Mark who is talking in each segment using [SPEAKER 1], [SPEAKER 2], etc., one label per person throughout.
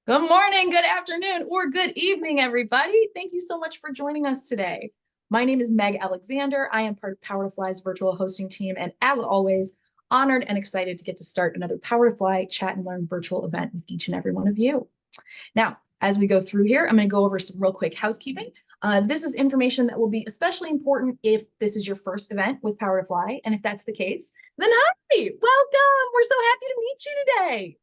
[SPEAKER 1] Good morning, good afternoon, or good evening, everybody. Thank you so much for joining us today. My name is Meg Alexander. I am part of Power to Fly's virtual hosting team, and as always, honored and excited to get to start another Power to Fly Chat and Learn virtual event with each and every one of you. Now, as we go through here, I'm going to go over some real quick housekeeping. This is information that will be especially important if this is your first event with Power to Fly, and if that's the case, then hi, welcome. We're so happy to meet you today.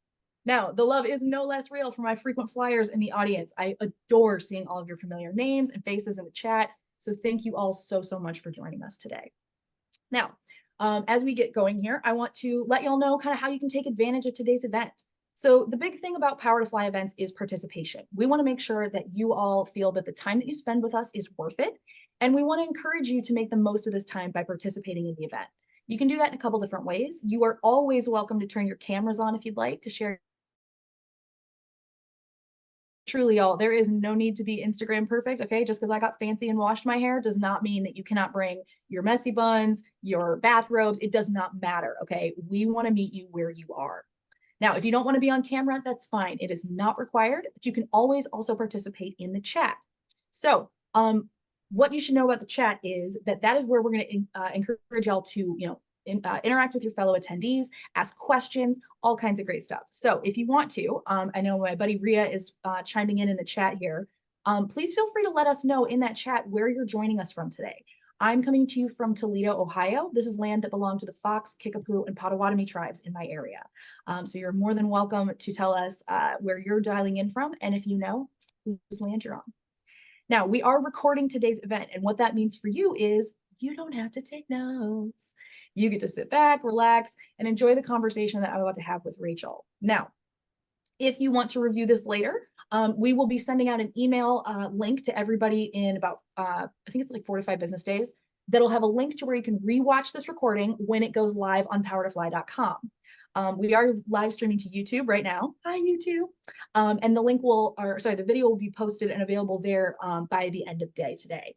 [SPEAKER 1] Now, the love is no less real for my frequent flyers in the audience. I adore seeing all of your familiar names and faces in the chat. So thank you all so much for joining us today. Now, as we get going here, I want to let y'all know kind of how you can take advantage of today's event. So the big thing about Power to Fly events is participation. We want to make sure that you all feel that the time that you spend with us is worth it. And we want to encourage you to make the most of this time by participating in the event. You can do that in a couple different ways. You are always welcome to turn your cameras on if you'd like to share. Truly, y'all, there is no need to be Instagram perfect. Okay, just because I got fancy and washed my hair does not mean that you cannot bring your messy buns, your bathrobes. It does not matter. Okay, we want to meet you where you are. Now, if you don't want to be on camera, that's fine. It is not required, but you can always also participate in the chat. So, what you should know about the chat is that is where we're going to encourage y'all to, interact with your fellow attendees, ask questions, all kinds of great stuff. So if you want to, I know my buddy Ria is chiming in the chat here. Please feel free to let us know in that chat where you're joining us from today. I'm coming to you from Toledo, Ohio. This is land that belonged to the Fox, Kickapoo, and Potawatomi tribes in my area. So you're more than welcome to tell us where you're dialing in from, and if you know whose land you're on. Now, we are recording today's event, and what that means for you is you don't have to take notes. You get to sit back, relax, and enjoy the conversation that I'm about to have with Rachel. Now, if you want to review this later, we will be sending out an email link to everybody in about, I think it's like 4 to 5 business days, that'll have a link to where you can rewatch this recording when it goes live on powertofly.com. We are live streaming to YouTube right now. Hi, YouTube. And the video will be posted and available there by the end of day today.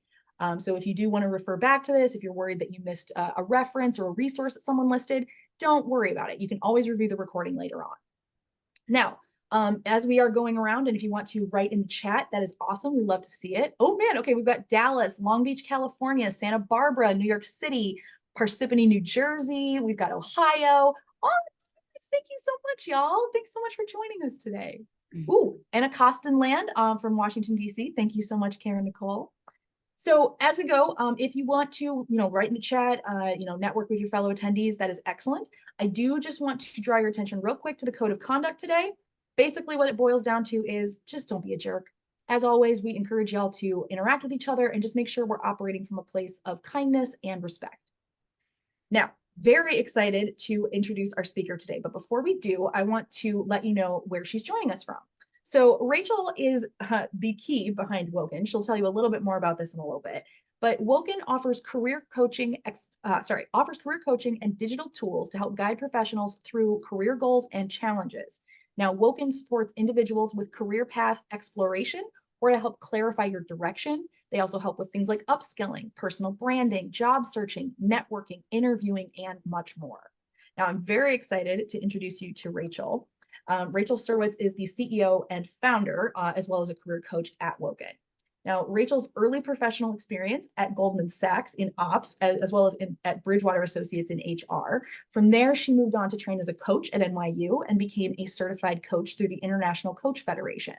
[SPEAKER 1] So if you do want to refer back to this, if you're worried that you missed a reference or a resource that someone listed, don't worry about it. You can always review the recording later on. Now, as we are going around, and if you want to write in the chat, that is awesome. We love to see it. Oh man, okay, we've got Dallas, Long Beach, California, Santa Barbara, New York City, Parsippany, New Jersey. We've got Ohio. Oh, thank you so much, y'all. Thanks so much for joining us today. Ooh, and Anacostan Land from Washington, D.C. Thank you so much, Karen Nicole. So as we go, if you want to, write in the chat, network with your fellow attendees, that is excellent. I do just want to draw your attention real quick to the code of conduct today. Basically, what it boils down to is just don't be a jerk. As always, we encourage y'all to interact with each other and just make sure we're operating from a place of kindness and respect. Now, very excited to introduce our speaker today. But before we do, I want to let you know where she's joining us from. So Rachel is the key behind Woken. She'll tell you a little bit more about this in a little bit. But Woken offers career coaching and digital tools to help guide professionals through career goals and challenges. Now, Woken supports individuals with career path exploration or to help clarify your direction. They also help with things like upskilling, personal branding, job searching, networking, interviewing, and much more. Now, I'm very excited to introduce you to Rachel. Rachel Serwetz is the CEO and founder, as well as a career coach at Woken. Now, Rachel's early professional experience at Goldman Sachs in ops, as well as at Bridgewater Associates in HR. From there, she moved on to train as a coach at NYU and became a certified coach through the International Coach Federation.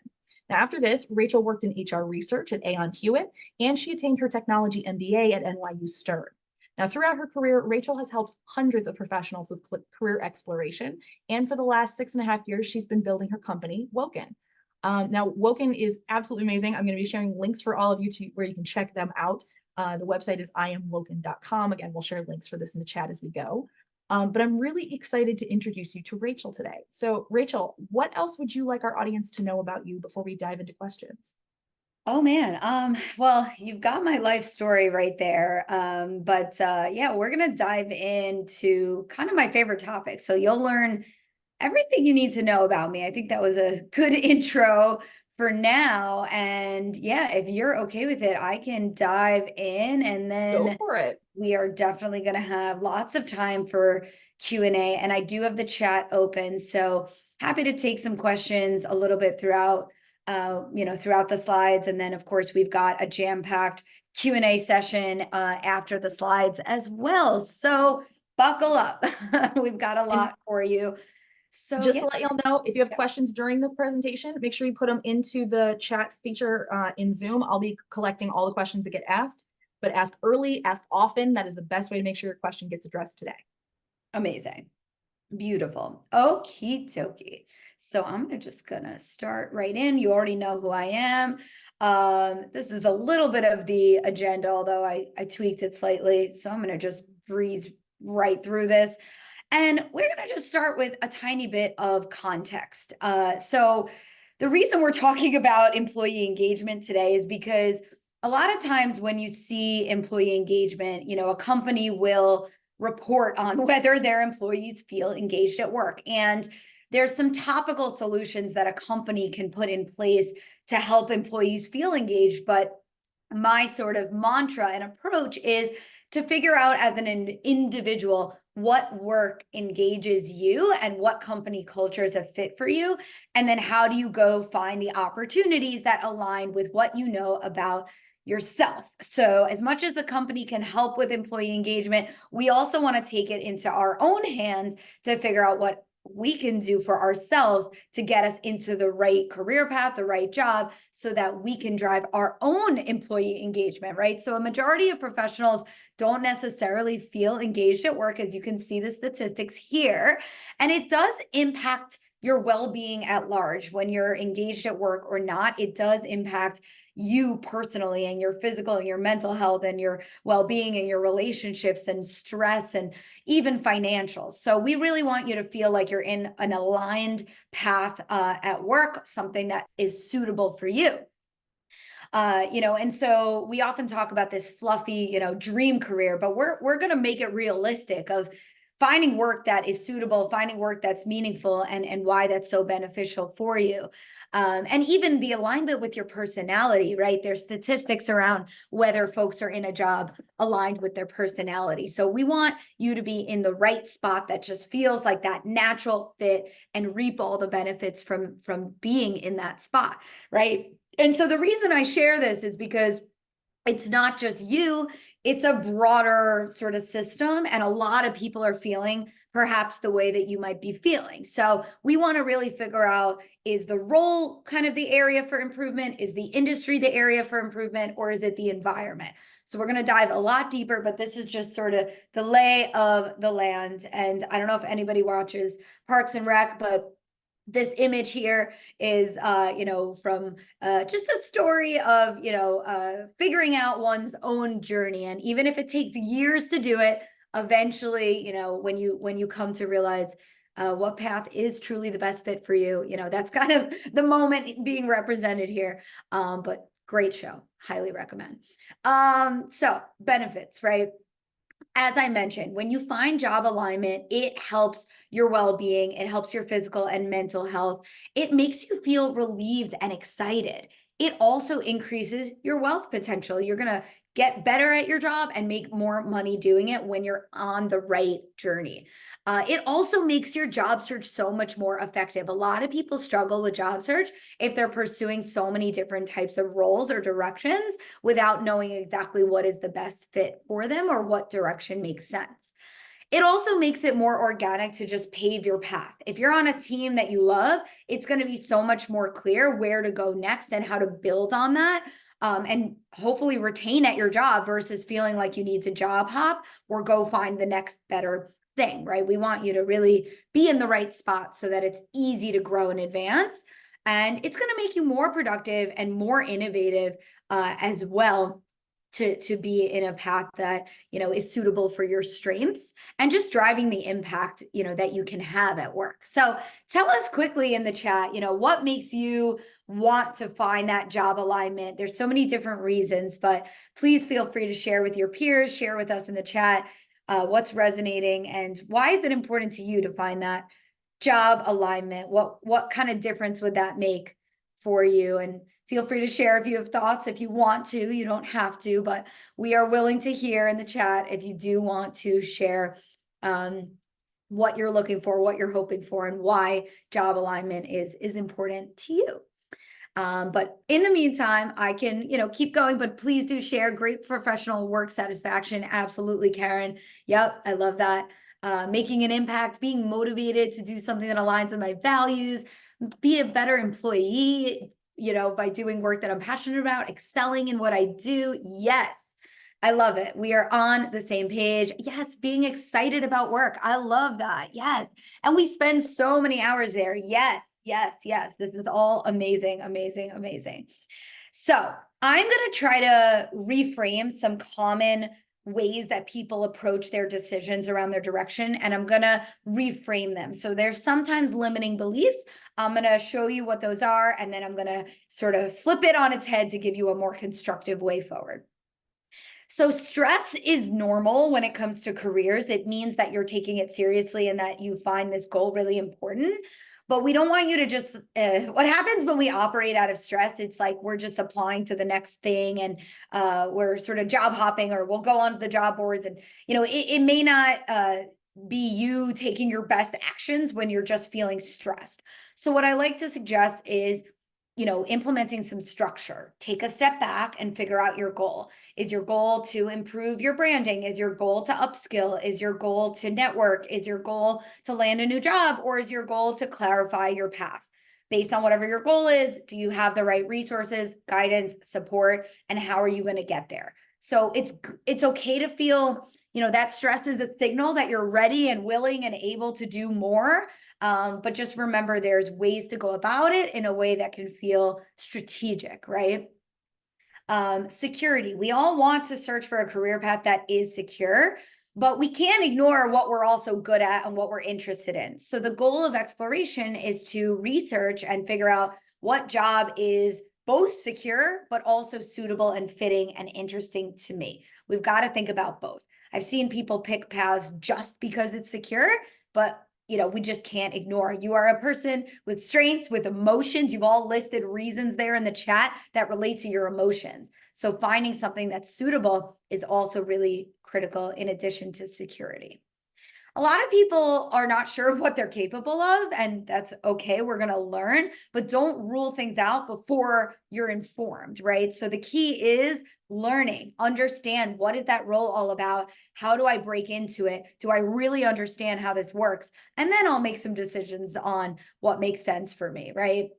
[SPEAKER 1] Now, after this, Rachel worked in HR research at Aon Hewitt, and she attained her technology MBA at NYU Stern. Now, throughout her career, Rachel has helped hundreds of professionals with career exploration. And for the last 6.5 years, she's been building her company, Woken. Now, Woken is absolutely amazing. I'm going to be sharing links for all of you to where you can check them out. The website is iamwoken.com. Again, we'll share links for this in the chat as we go. But I'm really excited to introduce you to Rachel today. So Rachel, what else would you like our audience to know about you before we dive into questions?
[SPEAKER 2] Oh man, well, you've got my life story right there. Yeah, we're gonna dive into kind of my favorite topic. So you'll learn everything you need to know about me. I think that was a good intro for now. And yeah, if you're okay with it, I can dive in and
[SPEAKER 1] Go
[SPEAKER 2] then
[SPEAKER 1] for it.
[SPEAKER 2] we are definitely going to have lots of time for Q&A, and I do have the chat open. So happy to take some questions a little bit throughout, throughout the slides. And then of course, we've got a jam-packed Q&A session after the slides as well. So buckle up. We've got a lot for you. So
[SPEAKER 1] just to let y'all know, if you have questions during the presentation, make sure you put them into the chat feature in Zoom. I'll be collecting all the questions that get asked, but ask early, ask often. That is the best way to make sure your question gets addressed today.
[SPEAKER 2] Amazing. Beautiful. Okie dokie. So I'm just gonna start right in. You already know who I am. This is a little bit of the agenda, although I tweaked it slightly. So I'm gonna just breeze right through this. And we're gonna just start with a tiny bit of context. So the reason we're talking about employee engagement today is because a lot of times when you see employee engagement, a company will report on whether their employees feel engaged at work. And there's some topical solutions that a company can put in place to help employees feel engaged. But my sort of mantra and approach is to figure out as an individual what work engages you and what company culture is a fit for you. And then how do you go find the opportunities that align with what you know about yourself. So as much as the company can help with employee engagement, we also want to take it into our own hands to figure out what we can do for ourselves to get us into the right career path, the right job, so that we can drive our own employee engagement, right? So a majority of professionals don't necessarily feel engaged at work, as you can see the statistics here, and it does impact your well-being at large. When you're engaged at work or not, it does impact you personally and your physical and your mental health and your well-being and your relationships and stress and even financials. So we really want you to feel like you're in an aligned path at work, something that is suitable for you. And so we often talk about this fluffy, dream career, but we're going to make it realistic of finding work that is suitable, finding work that's meaningful, and why that's so beneficial for you. And even the alignment with your personality, right? There's statistics around whether folks are in a job aligned with their personality. So we want you to be in the right spot that just feels like that natural fit and reap all the benefits from being in that spot, right? And so the reason I share this is because it's not just you, it's a broader sort of system, and a lot of people are feeling perhaps the way that you might be feeling. So we want to really figure out, is the role kind of the area for improvement? Is the industry the area for improvement? Or is it the environment? So we're going to dive a lot deeper, but this is just sort of the lay of the land. And I don't know if anybody watches Parks and Rec, but this image here is, from just a story of, figuring out one's own journey. And even if it takes years to do it, eventually, when you come to realize what path is truly the best fit for you, that's kind of the moment being represented here. But great show, highly recommend. So benefits, right? As I mentioned, when you find job alignment, it helps your well-being, it helps your physical and mental health. It makes you feel relieved and excited. It also increases your wealth potential. You're going to get better at your job and make more money doing it when you're on the right journey. It also makes your job search so much more effective. A lot of people struggle with job search if they're pursuing so many different types of roles or directions without knowing exactly what is the best fit for them or what direction makes sense. It also makes it more organic to just pave your path. If you're on a team that you love, it's going to be so much more clear where to go next and how to build on that. And hopefully retain at your job versus feeling like you need to job hop or go find the next better thing, right? We want you to really be in the right spot so that it's easy to grow and advance. And it's going to make you more productive and more innovative as well, to be in a path that, is suitable for your strengths and just driving the impact, that you can have at work. So tell us quickly in the chat, what makes you want to find that job alignment? There's so many different reasons, but please feel free to share with your peers, share with us in the chat what's resonating and why is it important to you to find that job alignment? What kind of difference would that make for you? And feel free to share if you have thoughts, if you want to. You don't have to, but we are willing to hear in the chat if you do want to share what you're looking for, what you're hoping for, and why job alignment is important to you. But in the meantime, I can, keep going, but please do share great professional work satisfaction. Absolutely, Karen. Yep, I love that. Making an impact, being motivated to do something that aligns with my values, be a better employee, by doing work that I'm passionate about, excelling in what I do. Yes, I love it. We are on the same page. Yes, being excited about work. I love that. Yes. And we spend so many hours there. Yes, yes, yes. This is all amazing, amazing, amazing. So I'm going to try to reframe some common ways that people approach their decisions around their direction, and I'm going to reframe them. So there's sometimes limiting beliefs. I'm going to show you what those are, and then I'm going to sort of flip it on its head to give you a more constructive way forward. So stress is normal when it comes to careers. It means that you're taking it seriously and that you find this goal really important. But we don't want you to just, what happens when we operate out of stress, it's like we're just applying to the next thing, and we're sort of job hopping, or we'll go onto the job boards, and, it may not be you taking your best actions when you're just feeling stressed. So what I like to suggest is, implementing some structure. Take a step back and figure out your goal. Is your goal to improve your branding? Is your goal to upskill? Is your goal to network? Is your goal to land a new job? Or is your goal to clarify your path? Based on whatever your goal is, do you have the right resources, guidance, support, and how are you going to get there? So it's okay to feel, that stress is a signal that you're ready and willing and able to do more. But just remember, there's ways to go about it in a way that can feel strategic, right? Security. We all want to search for a career path that is secure, but we can't ignore what we're also good at and what we're interested in. So the goal of exploration is to research and figure out what job is both secure, but also suitable and fitting and interesting to me. We've got to think about both. I've seen people pick paths just because it's secure, but we just can't ignore. You are a person with strengths, with emotions. You've all listed reasons there in the chat that relate to your emotions. So finding something that's suitable is also really critical in addition to security. A lot of people are not sure of what they're capable of, and that's okay. We're going to learn, but don't rule things out before you're informed, right? So the key is learning, understand, what is that role all about? How do I break into it? Do I really understand how this works? And then I'll make some decisions on what makes sense for me, right?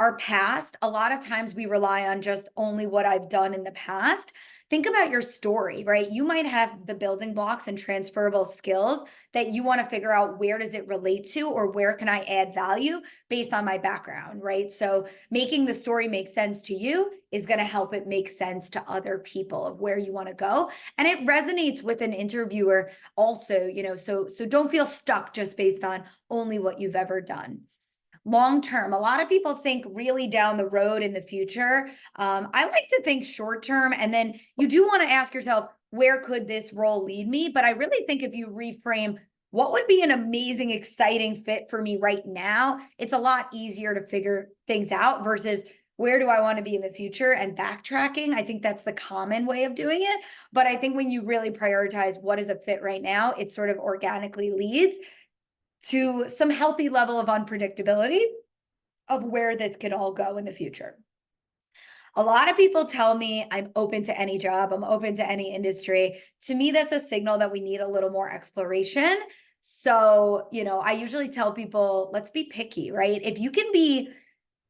[SPEAKER 2] Our past, a lot of times we rely on just only what I've done in the past. Think about your story, right? You might have the building blocks and transferable skills that you want to figure out, where does it relate to, or where can I add value based on my background, right? So making the story make sense to you is going to help it make sense to other people of where you want to go. And it resonates with an interviewer also, so don't feel stuck just based on only what you've ever done. Long term, a lot of people think really down the road in the future. I like to think short term, and then you do want to ask yourself, where could this role lead me? But I really think if you reframe, what would be an amazing, exciting fit for me right now, it's a lot easier to figure things out versus where do I want to be in the future and backtracking. I think that's the common way of doing it. But I think when you really prioritize what is a fit right now, it sort of organically leads to some healthy level of unpredictability of where this could all go in the future. A lot of people tell me I'm open to any job, I'm open to any industry. To me, that's a signal that we need a little more exploration. So, I usually tell people, let's be picky, right? If you can be,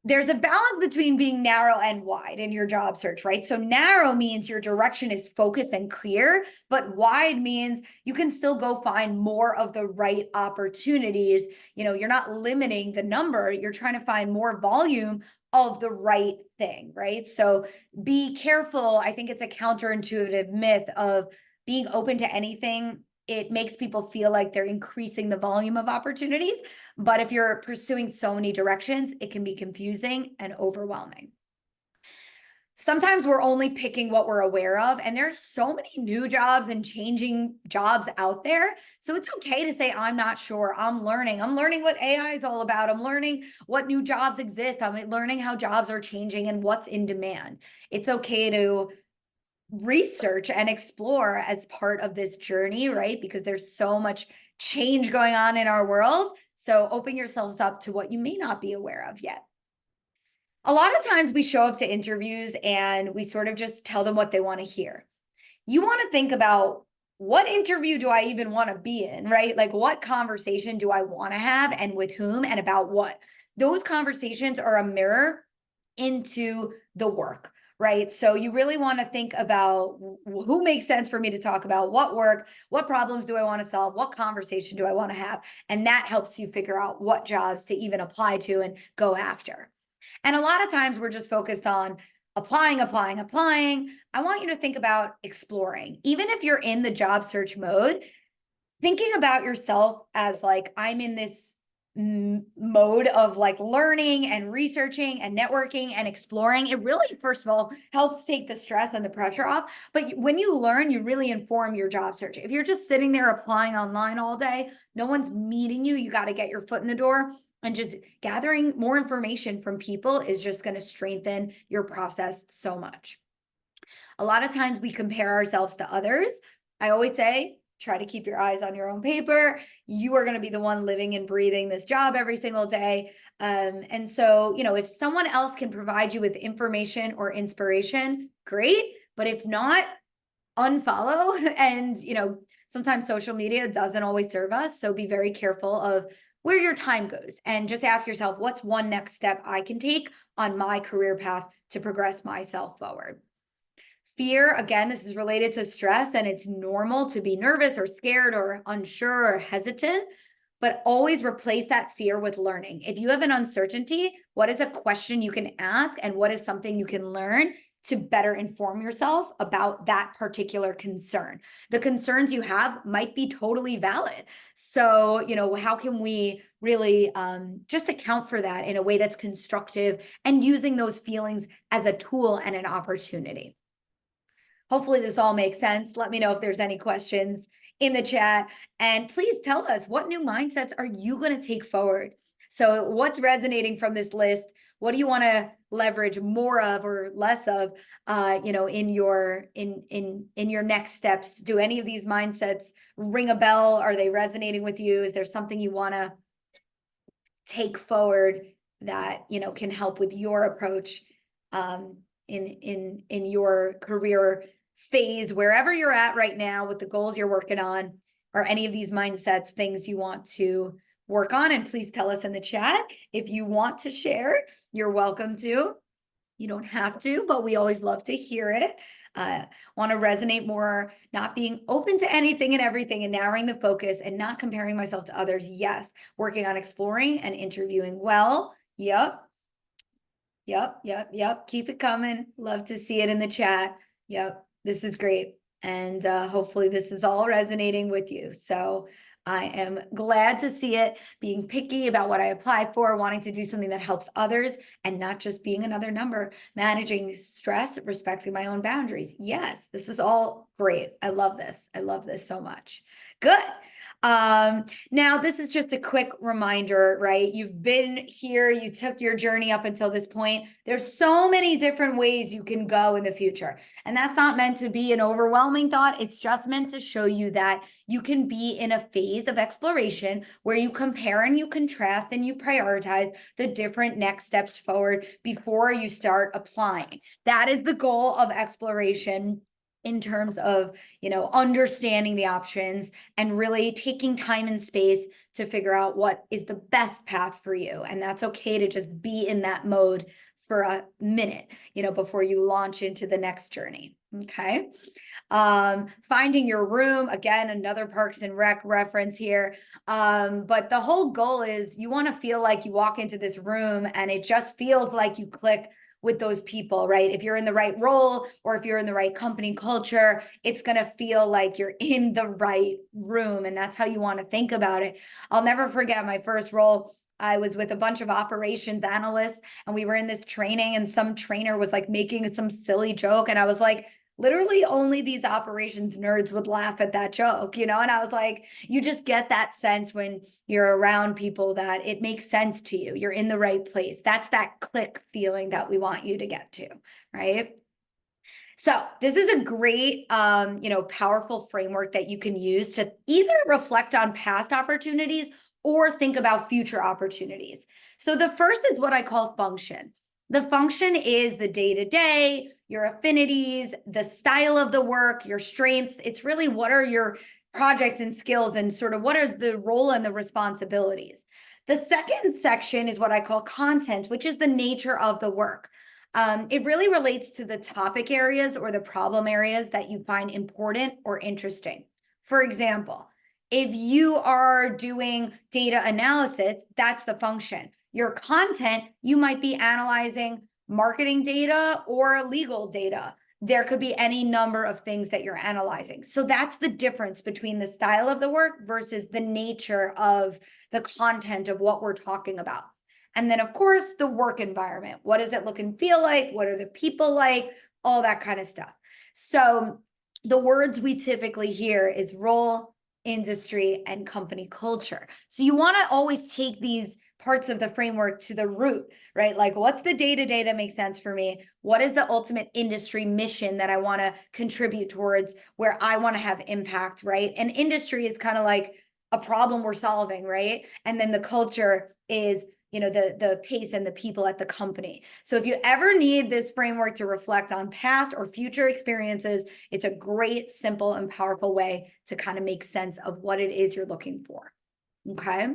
[SPEAKER 2] there's a balance between being narrow and wide in your job search, right? So narrow means your direction is focused and clear, but wide means you can still go find more of the right opportunities. You're not limiting the number, you're trying to find more volume of the right thing, right? So be careful. I think it's a counterintuitive myth of being open to anything. It makes people feel like they're increasing the volume of opportunities. But if you're pursuing so many directions, it can be confusing and overwhelming. Sometimes we're only picking what we're aware of, and there's so many new jobs and changing jobs out there. So it's okay to say, I'm not sure. I'm learning. I'm learning what AI is all about. I'm learning what new jobs exist. I'm learning how jobs are changing and what's in demand. It's okay to research and explore as part of this journey, right? Because there's so much change going on in our world. So open yourselves up to what you may not be aware of yet. A lot of times we show up to interviews and we sort of just tell them what they want to hear. You want to think about, what interview do I even want to be in, right? Like, what conversation do I want to have, and with whom, and about what? Those conversations are a mirror into the work, right? So you really want to think about, who makes sense for me to talk about, what work, what problems do I want to solve, what conversation do I want to have? And that helps you figure out what jobs to even apply to and go after. And a lot of times we're just focused on applying. I want you to think about exploring. Even if you're in the job search mode, thinking about yourself as like, I'm in this mode of like learning and researching and networking and exploring. It really, first of all, helps take the stress and the pressure off. But when you learn, you really inform your job search. If you're just sitting there applying online all day, no one's meeting you. You got to get your foot in the door. And just gathering more information from people is just going to strengthen your process so much. A lot of times we compare ourselves to others. I always say, try to keep your eyes on your own paper. You are going to be the one living and breathing this job every single day. And so, if someone else can provide you with information or inspiration, great. But if not, unfollow. And, sometimes social media doesn't always serve us. So be very careful of where your time goes, and just ask yourself, what's one next step I can take on my career path to progress myself forward? Fear, again, this is related to stress, and it's normal to be nervous or scared or unsure or hesitant, but always replace that fear with learning. If you have an uncertainty, what is a question you can ask, and what is something you can learn to better inform yourself about that particular concern? The concerns you have might be totally valid. So, how can we really just account for that in a way that's constructive, and using those feelings as a tool and an opportunity? Hopefully this all makes sense. Let me know if there's any questions in the chat. And please tell us, what new mindsets are you going to take forward? So what's resonating from this list? What do you want to leverage more of or less of, in your next steps? Do any of these mindsets ring a bell? Are they resonating with you? Is there something you want to take forward that, can help with your approach in your career phase, wherever you're at right now with the goals you're working on, or any of these mindsets, things you want to work on? And please tell us in the chat. If you want to share, you're welcome to. You don't have to, but we always love to hear it. Want to resonate more, not being open to anything and everything, and narrowing the focus and not comparing myself to others. Yes. Working on exploring and interviewing well. Yep. Keep it coming. Love to see it in the chat. Yep. This is great. And hopefully this is all resonating with you. So I am glad to see it, being picky about what I apply for, wanting to do something that helps others, and not just being another number, managing stress, respecting my own boundaries. Yes, this is all great. I love this. I love this so much. Good. Now this is just a quick reminder, right? You've been here, you took your journey up until this point. There's so many different ways you can go in the future. And that's not meant to be an overwhelming thought. It's just meant to show you that you can be in a phase of exploration where you compare and you contrast and you prioritize the different next steps forward before you start applying. That is the goal of exploration, in terms of, understanding the options and really taking time and space to figure out what is the best path for you. And that's okay to just be in that mode for a minute, before you launch into the next journey. Okay. Finding your room, again, another Parks and Rec reference here. But the whole goal is you want to feel like you walk into this room and it just feels like you click with those people, right? If you're in the right role, or if you're in the right company culture, it's going to feel like you're in the right room. And that's how you want to think about it. I'll never forget my first role. I was with a bunch of operations analysts, and we were in this training, and some trainer was like making some silly joke. And I was like, literally only these operations nerds would laugh at that joke, and I was like, you just get that sense when you're around people that it makes sense to you. You're in the right place. That's that click feeling that we want you to get to, right? So this is a great, powerful framework that you can use to either reflect on past opportunities or think about future opportunities. So the first is what I call function. The function is the day-to-day, your affinities, the style of the work, your strengths. It's really what are your projects and skills and sort of what is the role and the responsibilities. The second section is what I call content, which is the nature of the work. It really relates to the topic areas or the problem areas that you find important or interesting. For example, if you are doing data analysis, that's the function. Your content, you might be analyzing marketing data or legal data. There could be any number of things that you're analyzing. So that's the difference between the style of the work versus the nature of the content of what we're talking about. And then, of course, the work environment. What does it look and feel like? What are the people like? All that kind of stuff. So the words we typically hear is role, industry, and company culture. So you want to always take these parts of the framework to the root, right? Like, what's the day-to-day that makes sense for me? What is the ultimate industry mission that I want to contribute towards, where I want to have impact, right? And industry is kind of like a problem we're solving, right? And then the culture is the pace and the people at the company. So if you ever need this framework to reflect on past or future experiences, it's a great, simple, and powerful way to kind of make sense of what it is you're looking for. Okay.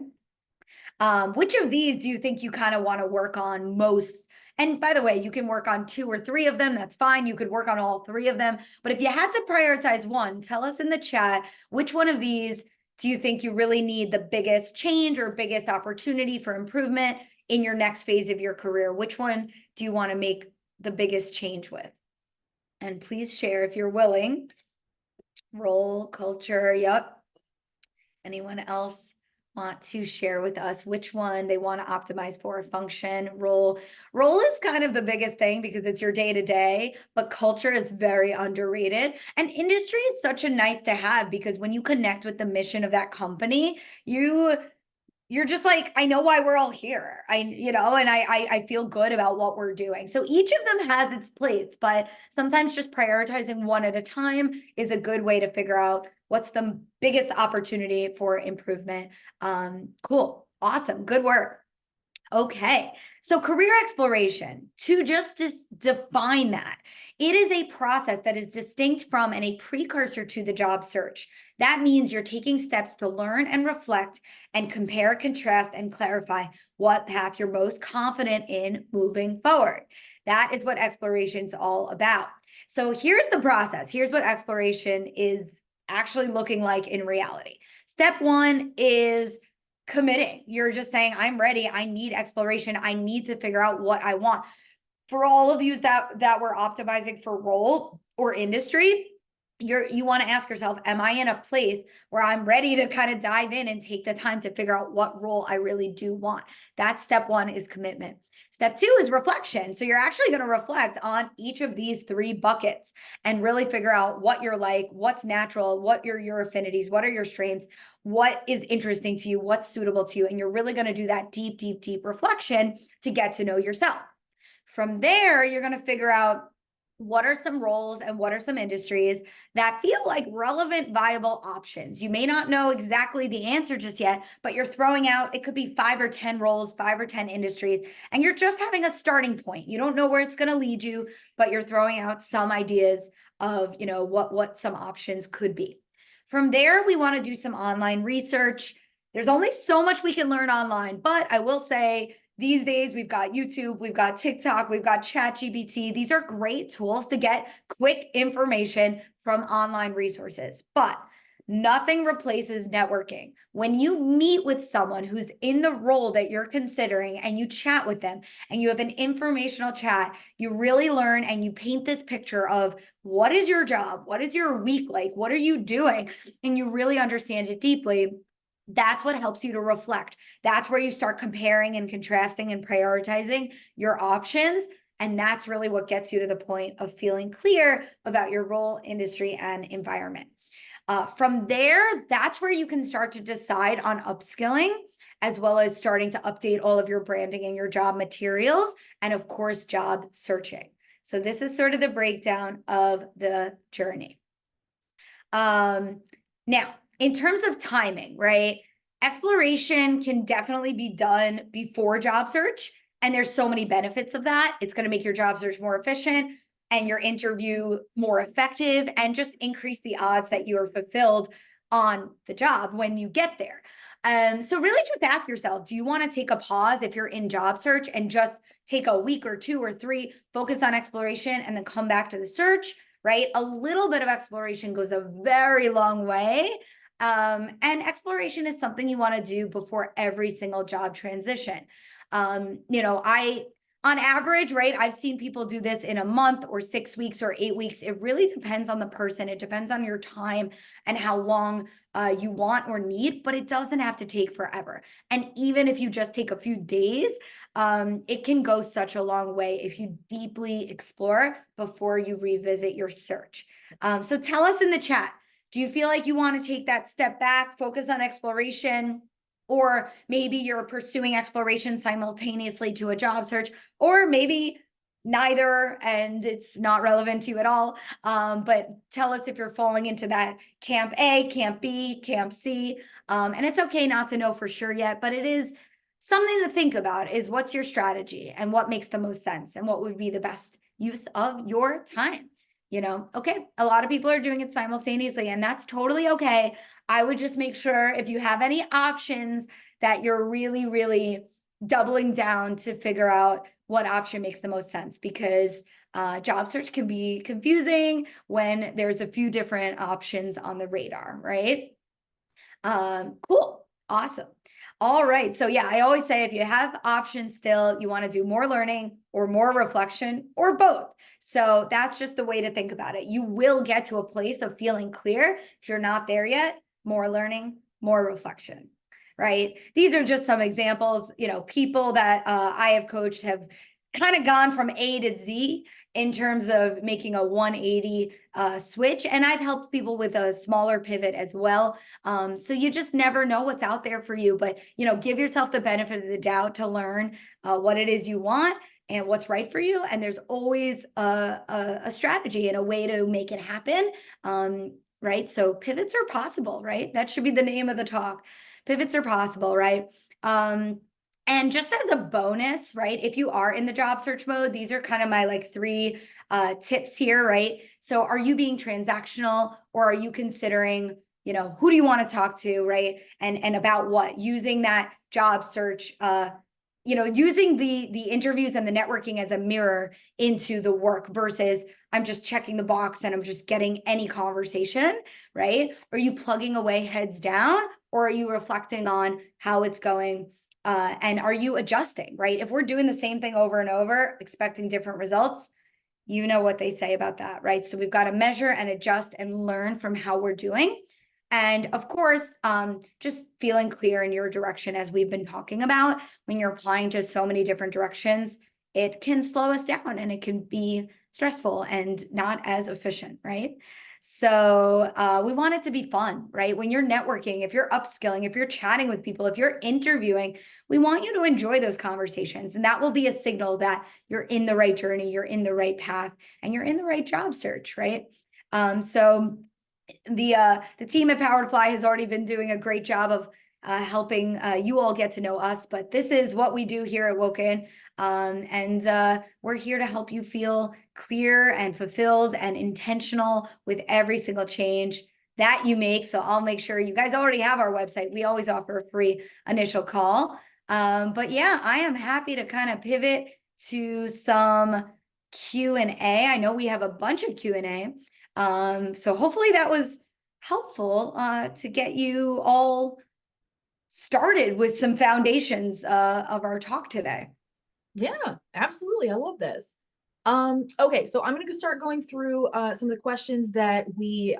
[SPEAKER 2] Which of these do you think you kind of want to work on most? And by the way, you can work on 2 or 3 of them. That's fine. You could work on all 3 of them. But if you had to prioritize one, tell us in the chat, which one of these do you think you really need the biggest change or biggest opportunity for improvement in your next phase of your career? Which one do you want to make the biggest change with? And please share if you're willing. Role, culture, yep. Anyone else want to share with us which one they want to optimize for? Function, role. Role is kind of the biggest thing because it's your day-to-day, but culture is very underrated. And industry is such a nice to have because when you connect with the mission of that company, you're just like, I know why we're all here. And I feel good about what we're doing. So each of them has its place, but sometimes just prioritizing one at a time is a good way to figure out what's the biggest opportunity for improvement. Cool. Awesome. Good work. Okay, so career exploration, to just define that, it is a process that is distinct from and a precursor to the job search. That means you're taking steps to learn and reflect and compare, contrast, and clarify what path you're most confident in moving forward. That is what exploration is all about. So here's the process. Here's what exploration is actually looking like in reality. Step 1 is committing. You're just saying, I'm ready. I need exploration. I need to figure out what I want. For all of you that were optimizing for role or industry, you want to ask yourself, am I in a place where I'm ready to kind of dive in and take the time to figure out what role I really do want? That's step 1, is commitment. Step 2 is reflection. So you're actually going to reflect on each of these 3 buckets and really figure out what you're like, what's natural, what are your affinities, what are your strengths, what is interesting to you, what's suitable to you. And you're really going to do that deep, deep, deep reflection to get to know yourself. From there, you're going to figure out what are some roles and what are some industries that feel like relevant, viable options. You may not know exactly the answer just yet, but you're throwing out, it could be 5 or 10 roles, 5 or 10 industries, and you're just having a starting point. You don't know where it's going to lead you, but you're throwing out some ideas of, what some options could be. From there, we want to do some online research. There's only so much we can learn online, but I will say, these days, we've got YouTube, we've got TikTok, we've got ChatGPT. These are great tools to get quick information from online resources, but nothing replaces networking. When you meet with someone who's in the role that you're considering and you chat with them and you have an informational chat, you really learn and you paint this picture of what is your job? What is your week like? What are you doing? And you really understand it deeply. That's what helps you to reflect. That's where you start comparing and contrasting and prioritizing your options. And that's really what gets you to the point of feeling clear about your role, industry, and environment. From there, that's where you can start to decide on upskilling, as well as starting to update all of your branding and your job materials, and of course, job searching. So this is sort of the breakdown of the journey. Now, in terms of timing, right? Exploration can definitely be done before job search. And there's so many benefits of that. It's going to make your job search more efficient and your interview more effective and just increase the odds that you are fulfilled on the job when you get there. So really just ask yourself, do you want to take a pause if you're in job search and just take a week or 2 or 3, focus on exploration and then come back to the search, right? A little bit of exploration goes a very long way. And exploration is something you want to do before every single job transition. On average, right, I've seen people do this in a month or 6 weeks or 8 weeks. It really depends on the person. It depends on your time and how long you want or need, but it doesn't have to take forever. And even if you just take a few days, it can go such a long way if you deeply explore before you revisit your search. So tell us in the chat, do you feel like you want to take that step back, focus on exploration? Or maybe you're pursuing exploration simultaneously to a job search, or maybe neither and it's not relevant to you at all. But tell us if you're falling into that camp A, camp B, camp C. And it's okay not to know for sure yet, but it is something to think about is what's your strategy and what makes the most sense and what would be the best use of your time. Okay, a lot of people are doing it simultaneously and that's totally okay. I would just make sure if you have any options that you're really, really doubling down to figure out what option makes the most sense because job search can be confusing when there's a few different options on the radar, right? Cool. Awesome. All right. So yeah, I always say if you have options still, you want to do more learning or more reflection or both. So that's just the way to think about it. You will get to a place of feeling clear. If you're not there yet, more learning, more reflection, right? These are just some examples, people that I have coached have kind of gone from A to Z in terms of making a 180 switch. And I've helped people with a smaller pivot as well. So you just never know what's out there for you, but, give yourself the benefit of the doubt to learn what it is you want and what's right for you. And there's always a strategy and a way to make it happen. Right? So pivots are possible, right? That should be the name of the talk. Pivots are possible, right? And just as a bonus, right? If you are in the job search mode, these are kind of my 3 tips here, right? So are you being transactional or are you considering, who do you want to talk to, right? And about what? Using that job search, using the interviews and the networking as a mirror into the work versus I'm just checking the box and I'm just getting any conversation, right? Are you plugging away heads down or are you reflecting on how it's going? And are you adjusting, right? If we're doing the same thing over and over, expecting different results, you know what they say about that, right? So we've got to measure and adjust and learn from how we're doing. And of course, just feeling clear in your direction, as we've been talking about, when you're applying to so many different directions, it can slow us down and it can be stressful and not as efficient, right? So we want it to be fun, right? When you're networking, if you're upskilling, if you're chatting with people, if you're interviewing, we want you to enjoy those conversations. And that will be a signal that you're in the right journey, you're in the right path, and you're in the right job search, right? So the team at Powered Fly has already been doing a great job of helping you all get to know us, but this is what we do here at Woken. And we're here to help you feel clear and fulfilled and intentional with every single change that you make. So I'll make sure you guys already have our website. We always offer a free initial call. But yeah, I am happy to kind of pivot to some Q&A. I know we have a bunch of Q&A. So hopefully that was helpful to get you all started with some foundations of our talk today.
[SPEAKER 1] Yeah, absolutely. I love this. Okay, so I'm going to start going through some of the questions that we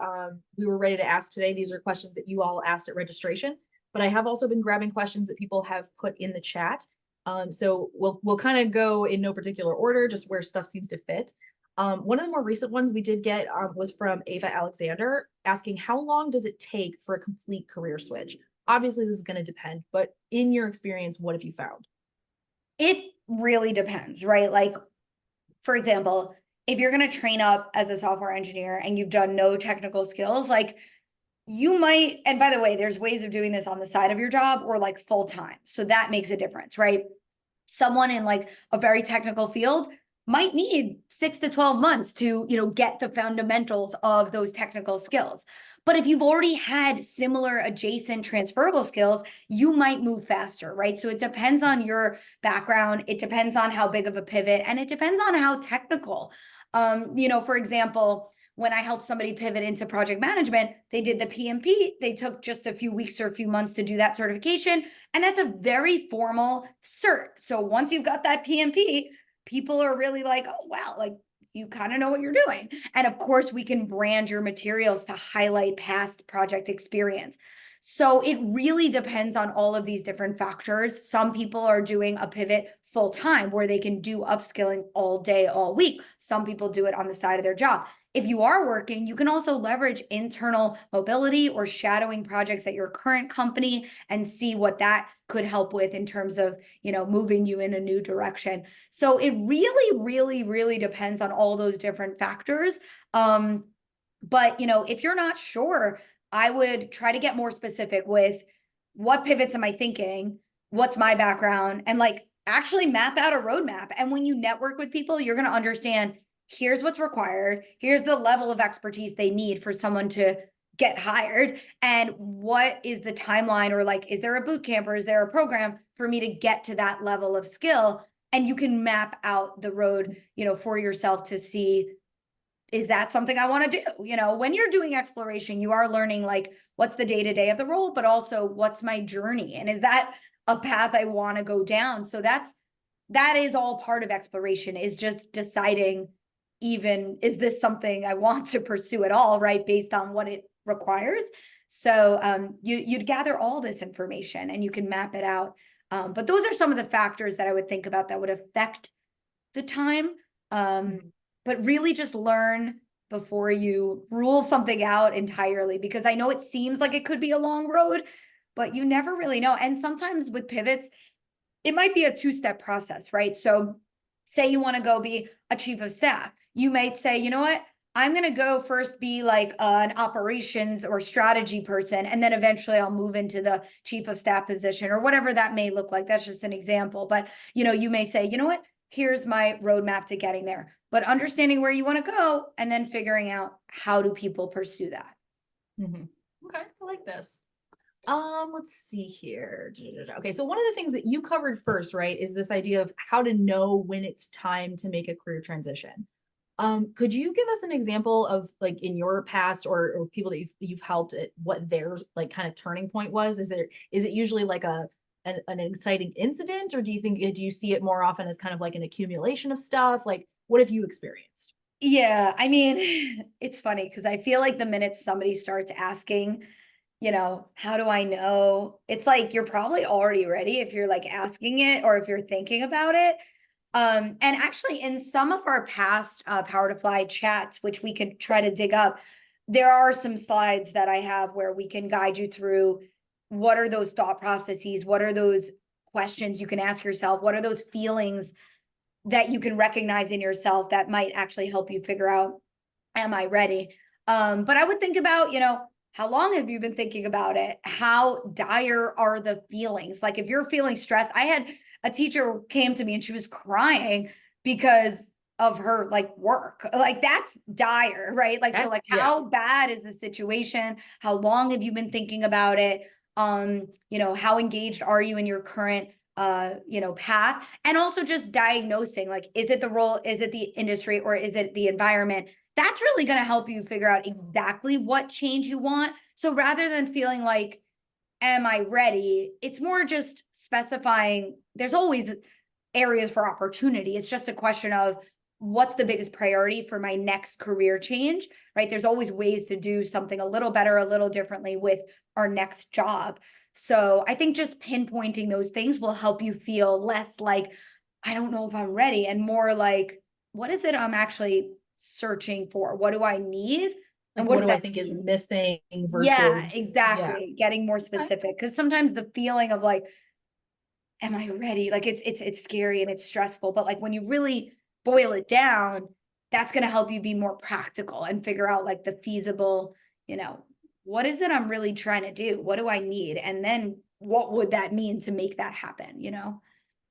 [SPEAKER 1] were ready to ask today. These are questions that you all asked at registration, but I have also been grabbing questions that people have put in the chat. So we'll kind of go in no particular order, just where stuff seems to fit. One of the more recent ones we did get was from Ava Alexander asking, how long does it take for a complete career switch? Obviously, this is going to depend, but in your experience, what have you found?
[SPEAKER 2] It really depends, right? Like, for example, if you're going to train up as a software engineer and you've done no technical skills, like you might, and by the way, there's ways of doing this on the side of your job or like full time. So that makes a difference, right? Someone in like a very technical field might need 6 to 12 months to, get the fundamentals of those technical skills. But if you've already had similar adjacent transferable skills, you might move faster, right? So it depends on your background. It depends on how big of a pivot, and it depends on how technical. For example, when I helped somebody pivot into project management, they did the PMP. They took just a few weeks or a few months to do that certification. And that's a very formal cert. So once you've got that PMP, people are really like, oh, wow, like you kind of know what you're doing. And of course, we can brand your materials to highlight past project experience. So it really depends on all of these different factors. Some people are doing a pivot full time where they can do upskilling all day, all week. Some people do it on the side of their job. If you are working, you can also leverage internal mobility or shadowing projects at your current company and see what that could help with in terms of, moving you in a new direction. So it really, really, really depends on all those different factors. But, if you're not sure, I would try to get more specific with what pivots am I thinking? What's my background? And like actually map out a roadmap. And when you network with people, you're going to understand here's what's required. Here's the level of expertise they need for someone to get hired. And what is the timeline, or like, is there a boot camp or is there a program for me to get to that level of skill? And you can map out the road, for yourself to see, is that something I want to do? When you're doing exploration, you are learning like what's the day-to-day of the role, but also what's my journey? And is that a path I want to go down? So that is all part of exploration, is just deciding, even, is this something I want to pursue at all, right? Based on what it requires. So you'd gather all this information and you can map it out. But those are some of the factors that I would think about that would affect the time. But really just learn before you rule something out entirely, because I know it seems like it could be a long road, but you never really know. And sometimes with pivots, it might be a two-step process, right? So say you want to go be a chief of staff. You might say, you know what? I'm going to go first be like an operations or strategy person, and then eventually I'll move into the chief of staff position or whatever that may look like. That's just an example. But, you may say, you know what? Here's my roadmap to getting there. But understanding where you want to go and then figuring out how do people pursue that.
[SPEAKER 1] Mm-hmm. Okay, I like this. Let's see here. Okay, so one of the things that you covered first, right, is this idea of how to know when it's time to make a career transition. Could you give us an example of like in your past or people that you've helped at what their like kind of turning point was? Is it usually like an exciting incident, or do you see it more often as kind of like an accumulation of stuff? Like, what have you experienced?
[SPEAKER 2] Yeah, I mean, it's funny because I feel like the minute somebody starts asking, how do I know? It's like you're probably already ready if you're like asking it or if you're thinking about it. And actually, in some of our past Power to Fly chats, which we could try to dig up, there are some slides that I have where we can guide you through what are those thought processes, what are those questions you can ask yourself, what are those feelings that you can recognize in yourself that might actually help you figure out, am I ready? But I would think about, how long have you been thinking about it? How dire are the feelings? Like if you're feeling stressed, I had a teacher came to me and she was crying because of her like work. Like that's dire, right? Like, so like how bad is the situation? How long have you been thinking about it? How engaged are you in your current path? And also just diagnosing, like, is it the role, is it the industry, or is it the environment? That's really going to help you figure out exactly what change you want. So rather than feeling like, am I ready? It's more just specifying there's always areas for opportunity. It's just a question of what's the biggest priority for my next career change, right? There's always ways to do something a little better, a little differently with our next job. So I think just pinpointing those things will help you feel less like, I don't know if I'm ready, and more like, what is it I'm actually searching for? What do I need?
[SPEAKER 1] Like,
[SPEAKER 2] And
[SPEAKER 1] what
[SPEAKER 2] what does
[SPEAKER 1] do I
[SPEAKER 2] that
[SPEAKER 1] think is
[SPEAKER 2] mean?
[SPEAKER 1] missing
[SPEAKER 2] Yeah,
[SPEAKER 1] versus,
[SPEAKER 2] exactly. Getting more
[SPEAKER 1] Okay.
[SPEAKER 2] specific. Because sometimes the feeling of like, am I ready? Like it's scary and it's stressful. But like when you really boil it down, that's going to help you be more practical and figure out like the feasible, what is it I'm really trying to do? What do I need? And then what would that mean to make that happen,
[SPEAKER 1] Yeah,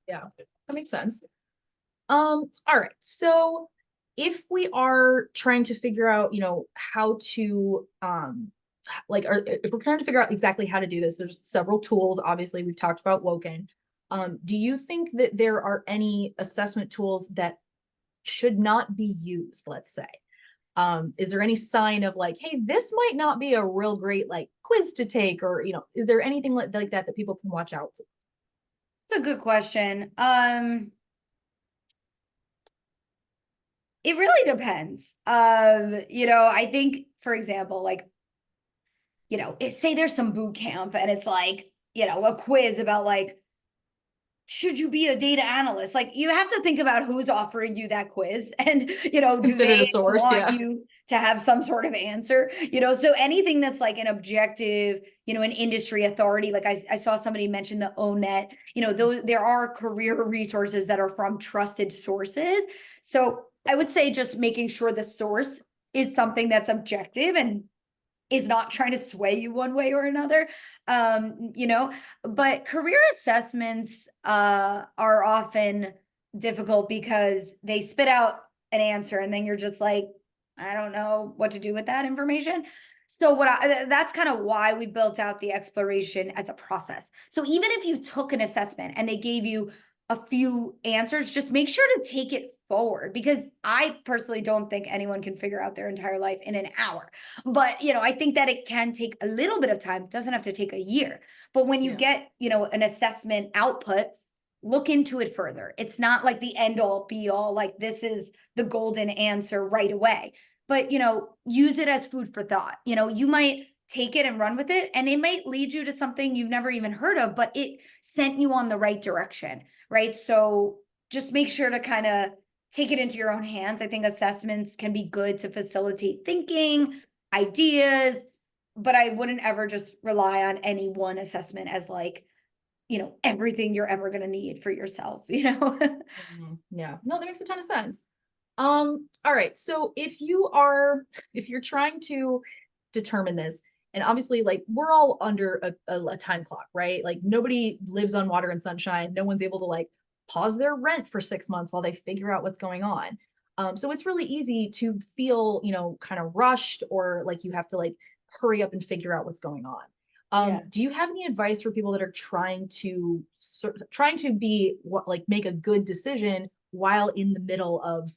[SPEAKER 1] that makes sense. All right. So if we are trying to figure out, how to if we're trying to figure out exactly how to do this, there's several tools. Obviously, we've talked about Woken. Do you think that there are any assessment tools that should not be used, let's say? Is there any sign of like, hey, this might not be a real great like quiz to take, or is there anything like that that people can watch out for?
[SPEAKER 2] It's a good question. It really depends. I think, for example, like, say there's some boot camp and it's like, a quiz about like, should you be a data analyst? Like you have to think about who's offering you that quiz and, do
[SPEAKER 1] Consider the
[SPEAKER 2] they
[SPEAKER 1] source,
[SPEAKER 2] want
[SPEAKER 1] yeah.
[SPEAKER 2] you to have some sort of answer, so anything that's like an objective, an industry authority, like I saw somebody mention the ONET, there are career resources that are from trusted sources. So I would say just making sure the source is something that's objective and is not trying to sway you one way or another. But career assessments are often difficult because they spit out an answer and then you're just like, I don't know what to do with that information. So that's kind of why we built out the exploration as a process. So even if you took an assessment and they gave you a few answers, just make sure to take it forward, because I personally don't think anyone can figure out their entire life in an hour. But, I think that it can take a little bit of time. It doesn't have to take a year. But when you get, an assessment output, look into it further. It's not like the end all be all, like this is the golden answer right away. But, use it as food for thought. You might take it and run with it, and it might lead you to something you've never even heard of, but it sent you on the right direction, right? So just make sure to kind of take it into your own hands. I think assessments can be good to facilitate thinking, ideas, but I wouldn't ever just rely on any one assessment as like, everything you're ever going to need for yourself,
[SPEAKER 1] Yeah, no, that makes a ton of sense. All right. So if you're trying to determine this, and obviously like we're all under a time clock, right? Like nobody lives on water and sunshine. No one's able to like pause their rent for 6 months while they figure out what's going on. So it's really easy to feel, kind of rushed, or like you have to like hurry up and figure out what's going on.
[SPEAKER 2] Yeah.
[SPEAKER 1] Do you have any advice for people that are trying to be what like make a good decision while in the middle of,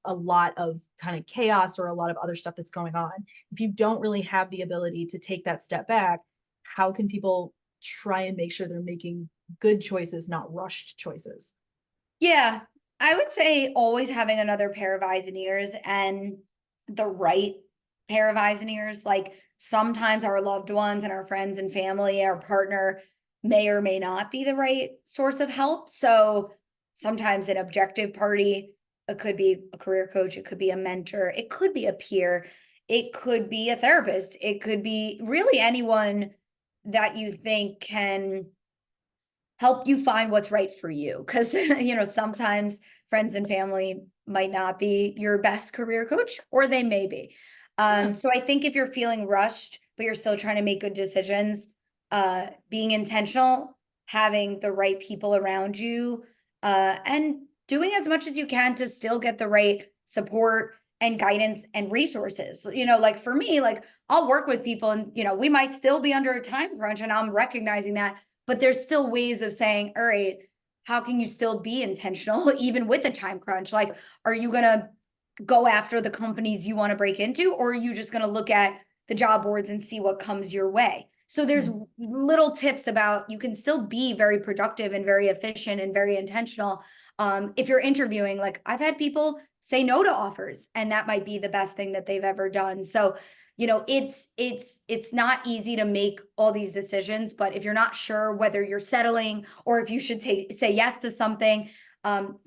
[SPEAKER 1] a lot of kind of chaos or a lot of other stuff that's going on? If you don't really have the ability to take that step back, how can people try and make sure they're making good choices, not rushed choices?
[SPEAKER 2] Yeah, I would say always having another pair of eyes and ears, and the right pair of eyes and ears. Like sometimes our loved ones and our friends and family, our partner may or may not be the right source of help. So sometimes an objective party, it could be a career coach, it could be a mentor, it could be a peer, it could be a therapist, it could be really anyone that you think can help you find what's right for you. Because, sometimes friends and family might not be your best career coach, or they may be.
[SPEAKER 1] Yeah.
[SPEAKER 2] So I think if you're feeling rushed, but you're still trying to make good decisions, being intentional, having the right people around you, and doing as much as you can to still get the right support and guidance and resources. Like for me, like I'll work with people and, we might still be under a time crunch, and I'm recognizing that, but there's still ways of saying, all right, how can you still be intentional even with a time crunch? Like, are you going to go after the companies you want to break into, or are you just going to look at the job boards and see what comes your way? So there's little tips about you can still be very productive and very efficient and very intentional. If you're interviewing, like I've had people say no to offers, and that might be the best thing that they've ever done. So it's not easy to make all these decisions, but if you're not sure whether you're settling or if you should say yes to something,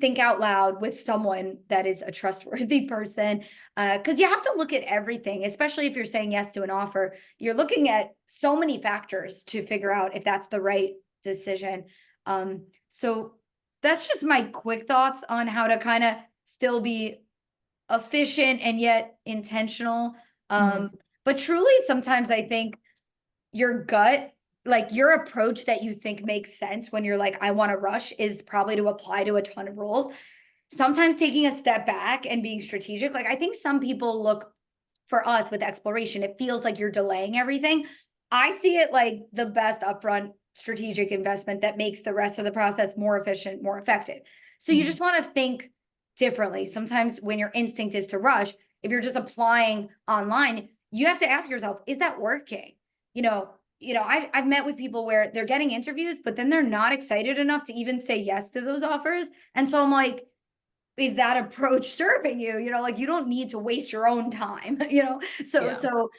[SPEAKER 2] think out loud with someone that is a trustworthy person, because you have to look at everything, especially if you're saying yes to an offer. You're looking at so many factors to figure out if that's the right decision. So that's just my quick thoughts on how to kind of still be efficient and yet intentional.
[SPEAKER 1] Mhm.
[SPEAKER 2] But truly, sometimes I think your gut, like your approach that you think makes sense when you're like, I want to rush, is probably to apply to a ton of roles. Sometimes taking a step back and being strategic, like I think some people look, for us with exploration, it feels like you're delaying everything. I see it like the best upfront strategic investment that makes the rest of the process more efficient, more effective. So you
[SPEAKER 1] Mhm.
[SPEAKER 2] just want to think differently. Sometimes when your instinct is to rush, if you're just applying online, you have to ask yourself, is that working? I've met with people where they're getting interviews, but then they're not excited enough to even say yes to those offers. And so I'm like, is that approach serving you? Like you don't need to waste your own time, So,
[SPEAKER 1] Yeah.
[SPEAKER 2] so,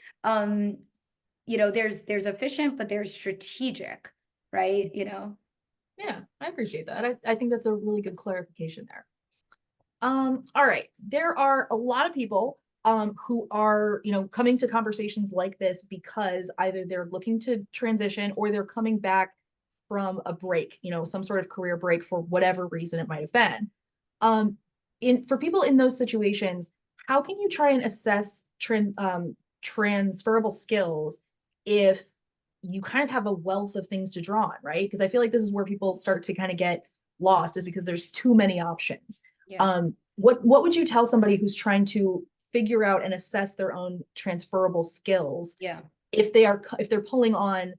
[SPEAKER 2] there's efficient, but there's strategic, right?
[SPEAKER 1] Yeah, I appreciate that. I think that's a really good clarification there. All right. There are a lot of people who are, coming to conversations like this because either they're looking to transition or they're coming back from a break, some sort of career break for whatever reason it might have been. Um, for people in those situations, how can you try and assess transferable skills if you kind of have a wealth of things to draw on, right? Because I feel like this is where people start to kind of get lost, is because there's too many options.
[SPEAKER 2] Yeah.
[SPEAKER 1] What would you tell somebody who's trying to figure out and assess their own transferable skills
[SPEAKER 2] Yeah.
[SPEAKER 1] if they're pulling on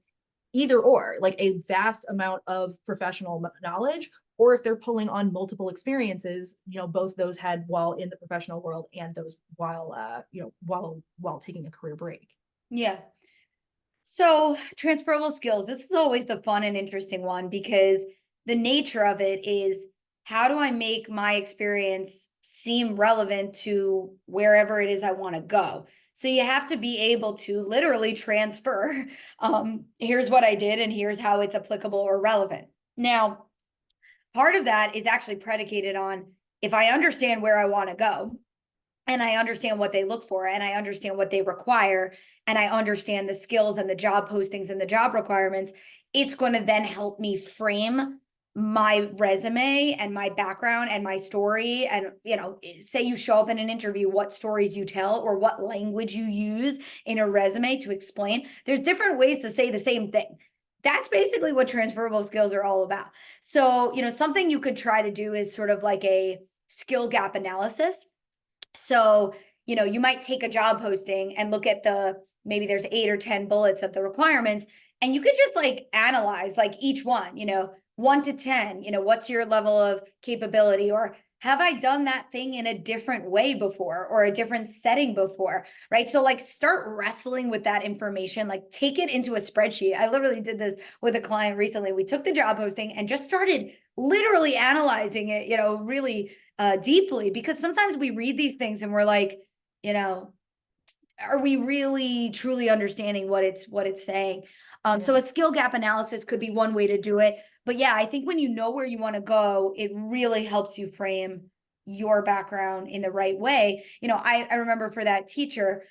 [SPEAKER 1] either or, like a vast amount of professional knowledge, or if they're pulling on multiple experiences, both those had while in the professional world and those while taking a career break.
[SPEAKER 2] Yeah. So transferable skills, this is always the fun and interesting one because the nature of it is, how do I make my experience seem relevant to wherever it is I want to go? So you have to be able to literally transfer, here's what I did and here's how it's applicable or relevant. Now, part of that is actually predicated on, if I understand where I want to go, and I understand what they look for, and I understand what they require, and I understand the skills and the job postings and the job requirements, it's going to then help me frame my resume and my background and my story. And, say you show up in an interview, what stories you tell or what language you use in a resume to explain. There's different ways to say the same thing. That's basically what transferable skills are all about. So, something you could try to do is sort of like a skill gap analysis. So, you might take a job posting and look at maybe there's 8 or 10 bullets of the requirements, and you could just like analyze like each one, 1 to 10, what's your level of capability, or have I done that thing in a different way before or a different setting before, right? So like start wrestling with that information, like take it into a spreadsheet. I literally did this with a client recently. We took the job posting and just started literally analyzing it, really deeply, because sometimes we read these things and we're like, are we really truly understanding what it's saying? So a skill gap analysis could be one way to do it. But yeah, I think when you know where you want to go, it really helps you frame your background in the right way. I remember for that teacher,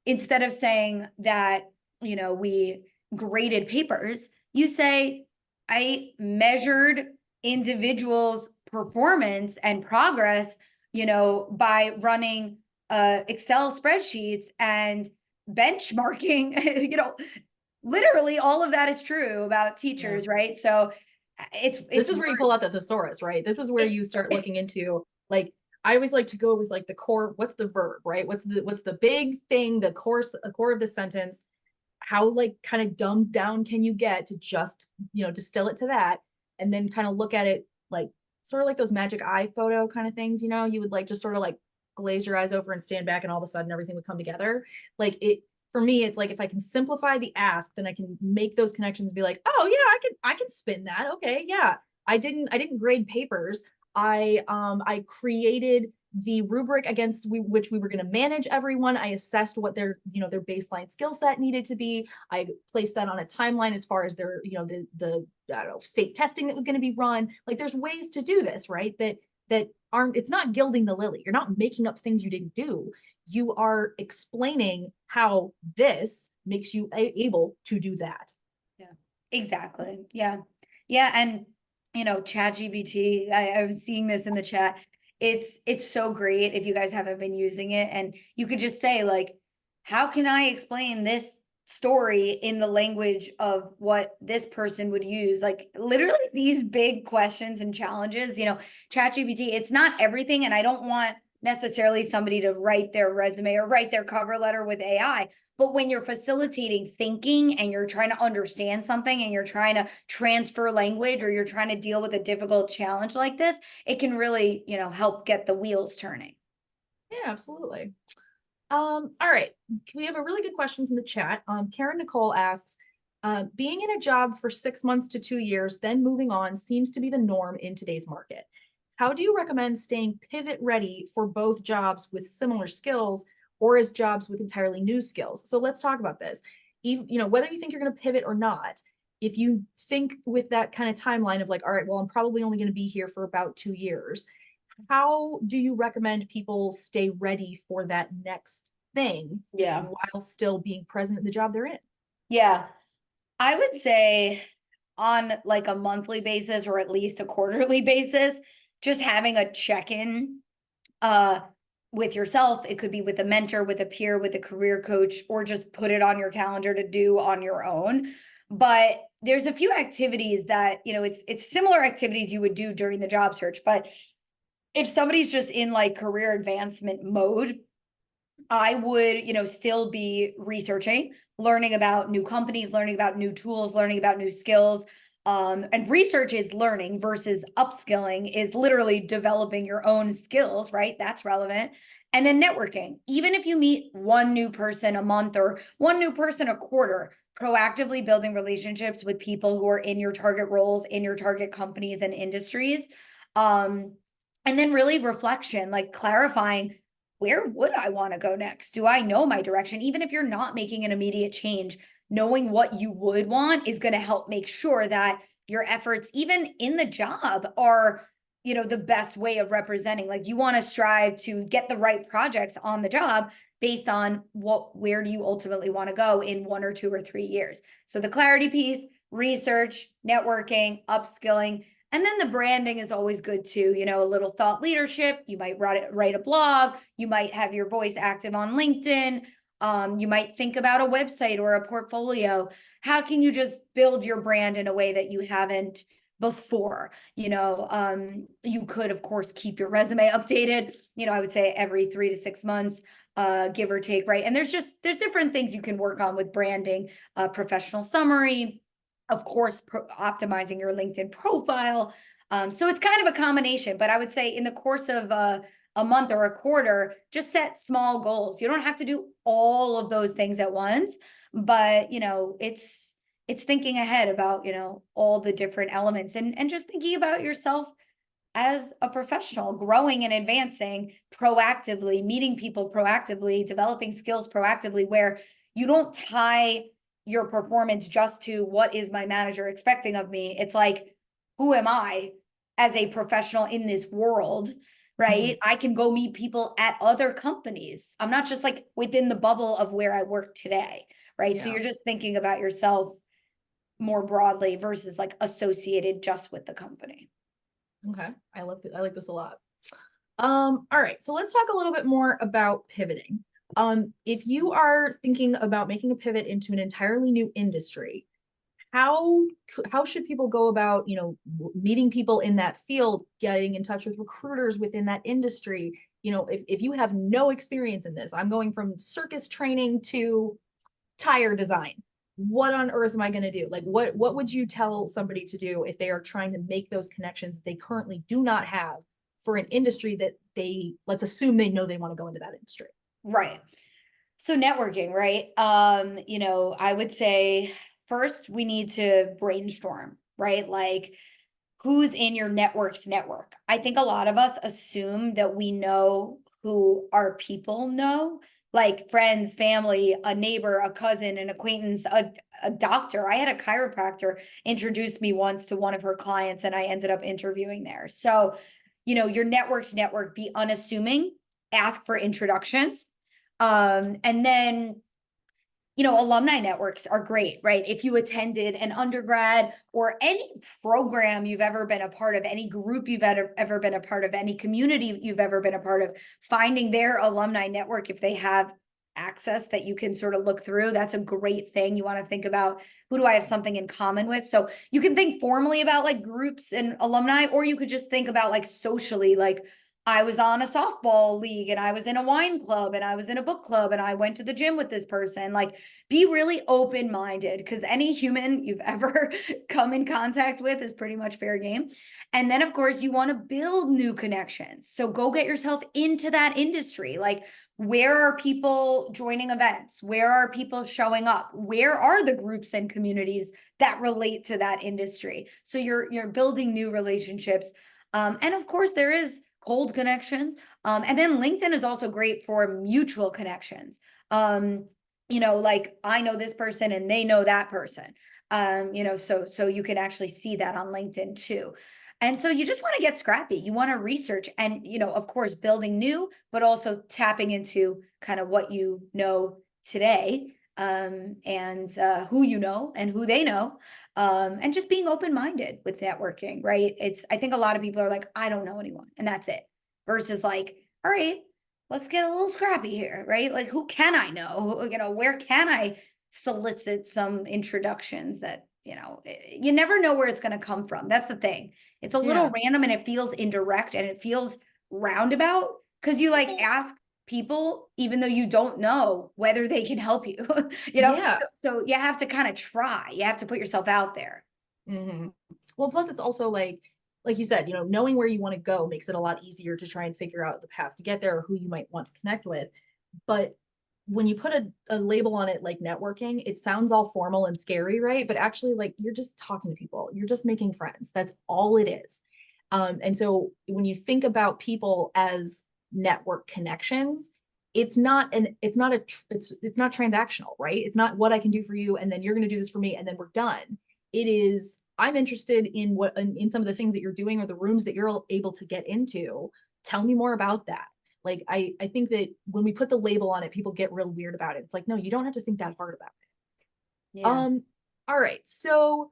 [SPEAKER 2] instead of saying that, we graded papers, you say, I measured individuals' performance and progress, by running Excel spreadsheets and benchmarking. Literally all of that is true about
[SPEAKER 1] Yeah.
[SPEAKER 2] teachers, right? So
[SPEAKER 1] This
[SPEAKER 2] it's
[SPEAKER 1] is where you pull out the thesaurus, right? This is where you start looking into, like, I always like to go with like the core, what's the verb, right? What's the big thing, the core of the sentence? How like kind of dumbed down can you get to just, distill it to that, and then kind of look at it like sort of like those magic eye photo kind of things, you would like just sort of like glaze your eyes over and stand back and all of a sudden everything would come together. Like it, for me, it's like if I can simplify the ask, then I can make those connections and be like, oh yeah, I can spin that. Okay, yeah. I didn't grade papers. I created the rubric against which we were going to manage everyone. I assessed what their baseline skill set needed to be. I placed that on a timeline as far as their, the I don't know, state testing that was going to be run. Like there's ways to do this, right? That aren't, it's not gilding the lily. You're not making up things you didn't do. You are explaining how this makes you able to do that.
[SPEAKER 2] Yeah, exactly. Yeah. Yeah. And, ChatGPT, I was seeing this in the chat. It's so great if you guys haven't been using it, and you could just say like, how can I explain this story in the language of what this person would use? Like literally these big questions and challenges, ChatGPT, it's not everything. And I don't want necessarily somebody to write their resume or write their cover letter with AI. But when you're facilitating thinking and you're trying to understand something and you're trying to transfer language or you're trying to deal with a difficult challenge like this, it can really, help get the wheels turning.
[SPEAKER 1] Yeah, absolutely. All right. We have a really good question from the chat. Karen Nicole asks, being in a job for 6 months to 2 years, then moving on seems to be the norm in today's market. How do you recommend staying pivot ready for both jobs with similar skills or as jobs with entirely new skills? So let's talk about this. Even, whether you think you're going to pivot or not, if you think with that kind of timeline of like, all right, well, I'm probably only going to be here for about 2 years, how do you recommend people stay ready for that next thing
[SPEAKER 2] Yeah.
[SPEAKER 1] while still being present in the job they're in?
[SPEAKER 2] Yeah. I would say on like a monthly basis or at least a quarterly basis, just having a check-in with yourself. It could be with a mentor, with a peer, with a career coach, or just put it on your calendar to do on your own. But there's a few activities that, it's similar activities you would do during the job search. But if somebody's just in like career advancement mode, I would, still be researching, learning about new companies, learning about new tools, learning about new skills. And research is learning versus upskilling is literally developing your own skills, right? That's relevant. And then networking. Even if you meet one new person a month or one new person a quarter, proactively building relationships with people who are in your target roles, in your target companies and industries. And then really reflection, like clarifying, where would I want to go next? Do I know my direction? Even if you're not making an immediate change, knowing what you would want is going to help make sure that your efforts, even in the job, are, the best way of representing. Like you want to strive to get the right projects on the job based on where do you ultimately want to go in 1 or 2 or 3 years. So the clarity piece, research, networking, upskilling. And then the branding is always good too, a little thought leadership. You might write a blog. You might have your voice active on LinkedIn. You might think about a website or a portfolio. How can you just build your brand in a way that you haven't before? You could, of course, keep your resume updated. I would say every 3 to 6 months, give or take, right? And there's different things you can work on with branding, professional summary, of course, optimizing your LinkedIn profile. So it's kind of a combination, but I would say in the course of a month or a quarter, just set small goals. You don't have to do all of those things at once, but it's thinking ahead about, all the different elements and just thinking about yourself as a professional, growing and advancing proactively, meeting people proactively, developing skills proactively, where you don't tie your performance just to what is my manager expecting of me. It's like, who am I as a professional in this world, right? I can go meet people at other companies. I'm not just like within the bubble of where I work today, right? So
[SPEAKER 1] Yeah.
[SPEAKER 2] you're just thinking about yourself more broadly versus like associated just with the company.
[SPEAKER 1] Okay. I like this a lot. All right. So let's talk a little bit more about pivoting. If you are thinking about making a pivot into an entirely new industry, how should people go about, meeting people in that field, getting in touch with recruiters within that industry? If you have no experience in this, I'm going from circus training to tire design. What on earth am I going to do? Like, what would you tell somebody to do if they are trying to make those connections that they currently do not have for an industry that let's assume they know they want to go into that industry?
[SPEAKER 2] Right. So networking, right? I would say first we need to brainstorm, right? Like who's in your network's network. I think a lot of us assume that we know who our people know, like friends, family, a neighbor, a cousin, an acquaintance, a doctor. I had a chiropractor introduce me once to one of her clients and I ended up interviewing there. So, your network's network, be unassuming, ask for introductions. And then alumni networks are great, right? If you attended an undergrad or any program you've ever been a part of, any group you've ever been a part of, any community you've ever been a part of, finding their alumni network, if they have access that you can sort of look through, that's a great thing. You want to think about, who do I have something in common with? So you can think formally about like groups and alumni, or you could just think about like socially, like I was on a softball league and I was in a wine club and I was in a book club and I went to the gym with this person. Like, be really open-minded, because any human you've ever come in contact with is pretty much fair game. And then, of course, you want to build new connections. So go get yourself into that industry. Like, where are people joining events? Where are people showing up? Where are the groups and communities that relate to that industry? So you're building new relationships. And of course, there is cold connections. And then LinkedIn is also great for mutual connections. Like I know this person and they know that person. So you can actually see that on LinkedIn too. And so you just want to get scrappy. You want to research and, of course, building new, but also tapping into kind of what you know today, and who you know and who they know, and just being open-minded with networking, right? I think a lot of people are like, I don't know anyone, and that's it. Versus like, all right, let's get a little scrappy here, right? Like, who can I know? Where can I solicit some introductions that, you never know where it's going to come from. That's the thing. It's a little
[SPEAKER 1] Yeah.
[SPEAKER 2] random and it feels indirect and it feels roundabout, because you like ask people even though you don't know whether they can help you.
[SPEAKER 1] Yeah.
[SPEAKER 2] So you have to kind of try. You have to put yourself out there.
[SPEAKER 1] Hmm. Well, plus it's also like you said, knowing where you want to go makes it a lot easier to try and figure out the path to get there or who you might want to connect with. But when you put a label on it like networking, it sounds all formal and scary, right? But actually, like, you're just talking to people, you're just making friends. That's all it is. And so when you think about people as network connections, it's not transactional, right? It's not what I can do for you and then you're going to do this for me and then we're done. It is, I'm interested in in some of the things that you're doing or the rooms that you're able to get into. Tell me more about that. Like, I think that when we put the label on it, people get real weird about it. It's like, no, you don't have to think that hard about it.
[SPEAKER 2] Yeah.
[SPEAKER 1] All right. So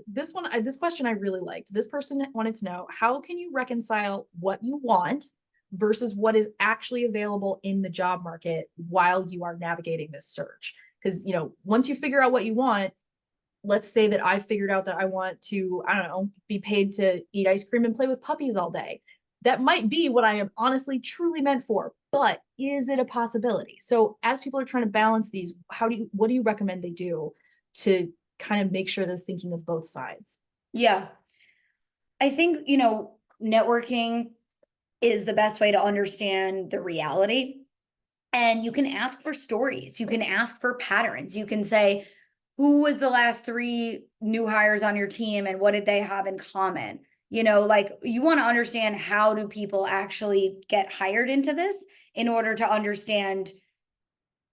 [SPEAKER 1] this question I really liked. This person wanted to know, how can you reconcile what you want versus what is actually available in the job market while you are navigating this search? Because, once you figure out what you want, let's say that I figured out that I want to, I don't know, be paid to eat ice cream and play with puppies all day. That might be what I am honestly truly meant for, but is it a possibility? So as people are trying to balance these, what do you recommend they do to kind of make sure they're thinking of both sides?
[SPEAKER 2] Yeah. I think, networking is the best way to understand the reality. And you can ask for stories. You can ask for patterns. You can say, who was the last 3 new hires on your team and what did they have in common? Like, you want to understand, how do people actually get hired into this, in order to understand,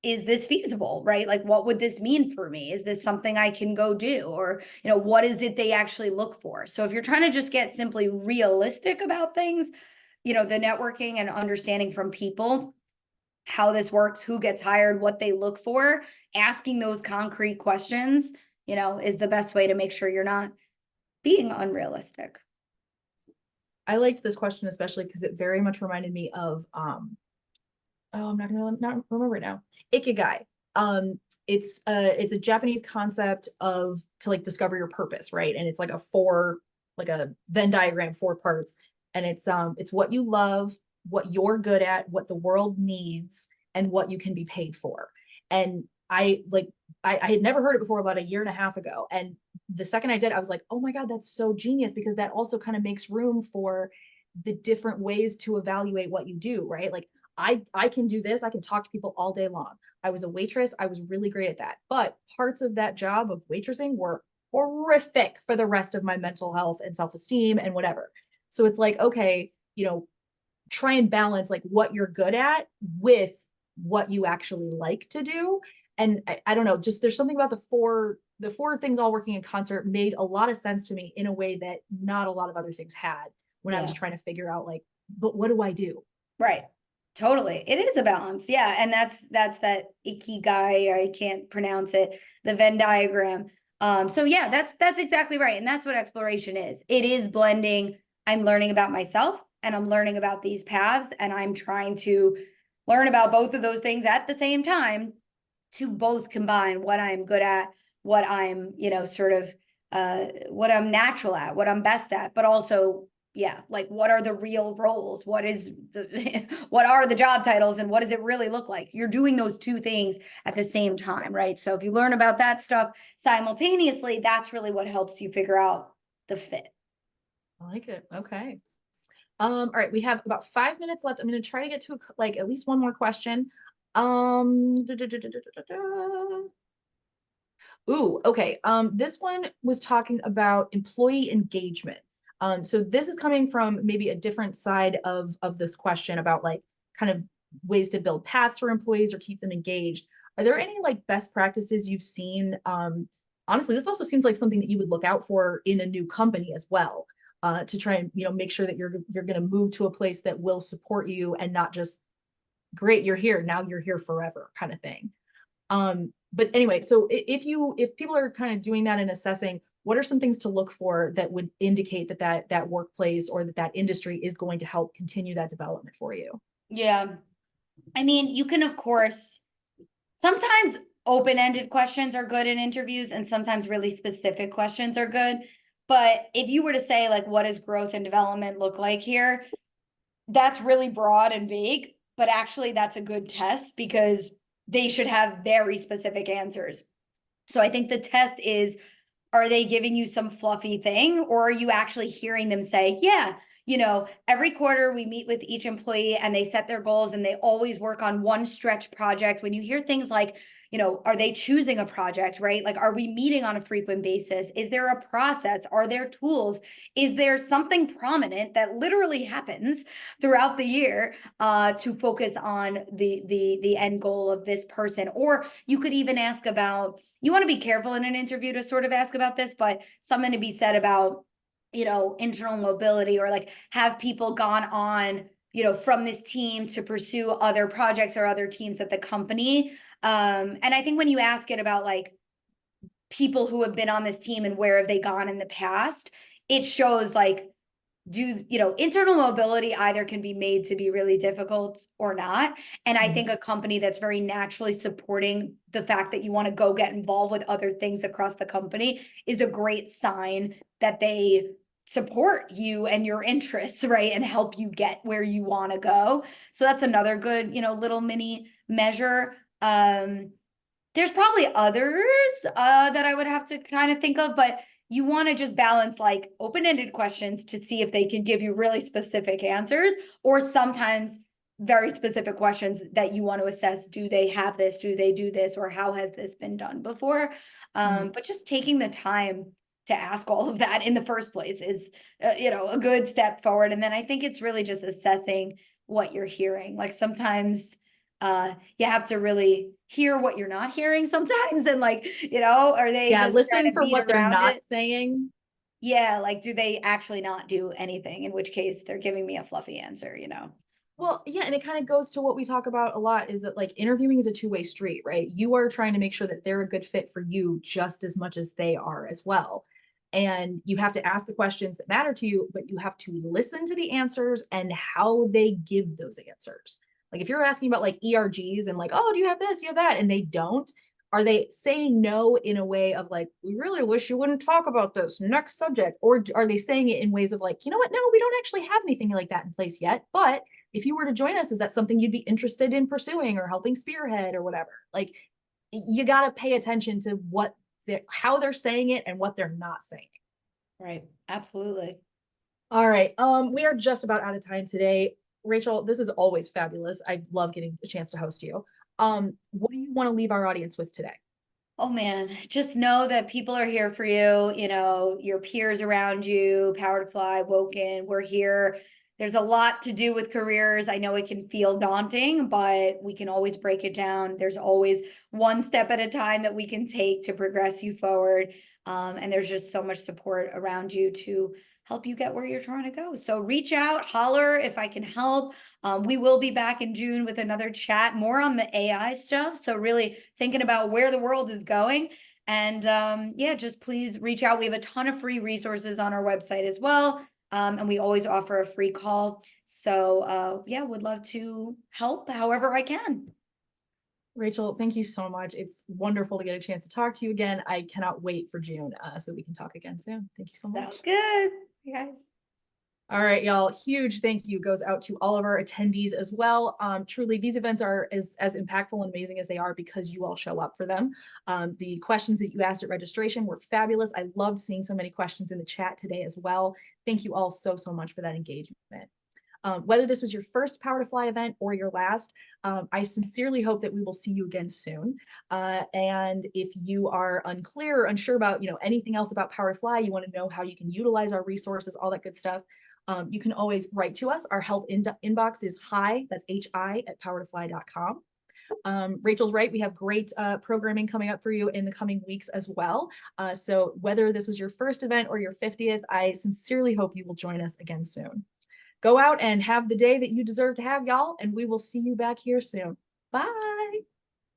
[SPEAKER 2] is this feasible, right? Like, what would this mean for me? Is this something I can go do? Or, what is it they actually look for? So if you're trying to just get simply realistic about things, the networking and understanding from people how this works, who gets hired, what they look for, asking those concrete questions, is the best way to make sure you're not being unrealistic.
[SPEAKER 1] I liked this question especially because it very much reminded me of oh, I'm not gonna not remember it now. Ikigai. It's a Japanese concept of to like discover your purpose, right? And it's like like a Venn diagram, 4 parts. And it's what you love, what you're good at, what the world needs, and what you can be paid for. And I had never heard it before about a year and a half ago. And the second I did, I was like, oh my God, that's so genius, because that also kind of makes room for the different ways to evaluate what you do, right? Like, I can do this. I can talk to people all day long. I was a waitress. I was really great at that. But parts of that job of waitressing were horrific for the rest of my mental health and self-esteem and whatever. So it's like, okay, try and balance like what you're good at with what you actually like to do. And I don't know, just there's something about the four things all working in concert made a lot of sense to me in a way that not a lot of other things had when I was
[SPEAKER 2] Yeah.
[SPEAKER 1] trying to figure out like, but what do I do?
[SPEAKER 2] Right. Totally. It is a balance. Yeah. And that's that ikigai, I can't pronounce it, the Venn diagram. So yeah, that's exactly right. And that's what exploration is. It is blending. I'm learning about myself and I'm learning about these paths, and I'm trying to learn about both of those things at the same time to both combine what I'm good at, what I'm, sort of what I'm natural at, what I'm best at, but also, yeah, like what are the real roles? What is the what are the job titles, and what does it really look like? You're doing those two things at the same time, right? So if you learn about that stuff simultaneously, that's really what helps you figure out the fit.
[SPEAKER 1] I like it. Okay. All right, we have about 5 minutes left. I'm going to try to get to like at least one more question. Da, da, da, da, da, da, da. Ooh, okay. This one was talking about employee engagement. So this is coming from maybe a different side of this question about like kind of ways to build paths for employees or keep them engaged. Are there any like best practices you've seen? Honestly, this also seems like something that you would look out for in a new company as well, to try and make sure that you're going to move to a place that will support you and not just great, you're here now, you're here forever kind of thing. But anyway, so if people are kind of doing that and assessing, what are some things to look for that would indicate that workplace or that industry is going to help continue that development for you?
[SPEAKER 2] Yeah. I mean, you can, of course, sometimes open-ended questions are good in interviews, and sometimes really specific questions are good. But if you were to say, like, what does growth and development look like here? That's really broad and vague, but actually that's a good test because they should have very specific answers. So I think the test is, are they giving you some fluffy thing, or are you actually hearing them say, yeah, every quarter we meet with each employee and they set their goals and they always work on one stretch project. When you hear things like, are they choosing a project, right? Like, are we meeting on a frequent basis? Is there a process? Are there tools? Is there something prominent that literally happens throughout the year to focus on the end goal of this person? Or you could even ask about, you want to be careful in an interview to sort of ask about this, but something to be said about, internal mobility, or like, have people gone on, from this team to pursue other projects or other teams at the company. And I think when you ask it about like people who have been on this team and where have they gone in the past, it shows like, internal mobility either can be made to be really difficult or not. And I think a company that's very naturally supporting the fact that you want to go get involved with other things across the company is a great sign that they support you and your interests, right? And help you get where you want to go. So that's another good, little mini measure. There's probably others that I would have to kind of think of, but you want to just balance like open-ended questions to see if they can give you really specific answers, or sometimes very specific questions that you want to assess. Do they have this? Do they do this? Or how has this been done before? But just taking the time to ask all of that in the first place is, a good step forward. And then I think it's really just assessing what you're hearing. Like sometimes you have to really hear what you're not hearing sometimes, and like, are they
[SPEAKER 1] Yeah,
[SPEAKER 2] just trying
[SPEAKER 1] listen
[SPEAKER 2] to
[SPEAKER 1] for
[SPEAKER 2] beat
[SPEAKER 1] what they're
[SPEAKER 2] around
[SPEAKER 1] not
[SPEAKER 2] it?
[SPEAKER 1] saying.
[SPEAKER 2] Yeah, like, do they actually not do anything, in which case they're giving me a fluffy answer.
[SPEAKER 1] Well, yeah, and it kind of goes to what we talk about a lot is that like interviewing is a two-way street, right? You are trying to make sure that they're a good fit for you just as much as they are as well. And you have to ask the questions that matter to you, but you have to listen to the answers and how they give those answers. Like if you're asking about like ERGs and like, oh, do you have this? You have that? And they don't, are they saying no in a way of like, we really wish you wouldn't talk about this next subject? Or are they saying it in ways of like, you know what? No, we don't actually have anything like that in place yet. But if you were to join us, is that something you'd be interested in pursuing or helping spearhead or whatever? Like you got to pay attention to how they're saying it and what they're not saying.
[SPEAKER 2] Right. Absolutely.
[SPEAKER 1] All right. We are just about out of time today. Rachel, this is always fabulous. I love getting a chance to host you. What do you want to leave our audience with today?
[SPEAKER 2] Oh man, just know that people are here for you, your peers around you, Power to Fly, Woken, we're here. There's a lot to do with careers. I know it can feel daunting, but we can always break it down. There's always one step at a time that we can take to progress you forward. And there's just so much support around you to help you get where you're trying to go. So reach out, holler if I can help. We will be back in June with another chat, more on the AI stuff. So really thinking about where the world is going. And yeah, just please reach out. We have a ton of free resources on our website as well. And we always offer a free call. So yeah, would love to help however I can.
[SPEAKER 1] Rachel, thank you so much. It's wonderful to get a chance to talk to you again. I cannot wait for June so we can talk again soon. Thank you so much.
[SPEAKER 2] Sounds good. You guys.
[SPEAKER 1] All right, y'all. Huge thank you goes out to all of our attendees as well. Truly, these events are as impactful and amazing as they are because you all show up for them. The questions that you asked at registration were fabulous. I loved seeing so many questions in the chat today as well. Thank you all so much for that engagement. Whether this was your first Power to Fly event or your last, I sincerely hope that we will see you again soon. And if you are unclear or unsure about anything else about Power to Fly, you want to know how you can utilize our resources, all that good stuff, you can always write to us. Our help inbox is hi, that's hi, at powertofly.com. Rachel's right. We have great programming coming up for you in the coming weeks as well. So whether this was your first event or your 50th, I sincerely hope you will join us again soon. Go out and have the day that you deserve to have, y'all, and we will see you back here soon. Bye.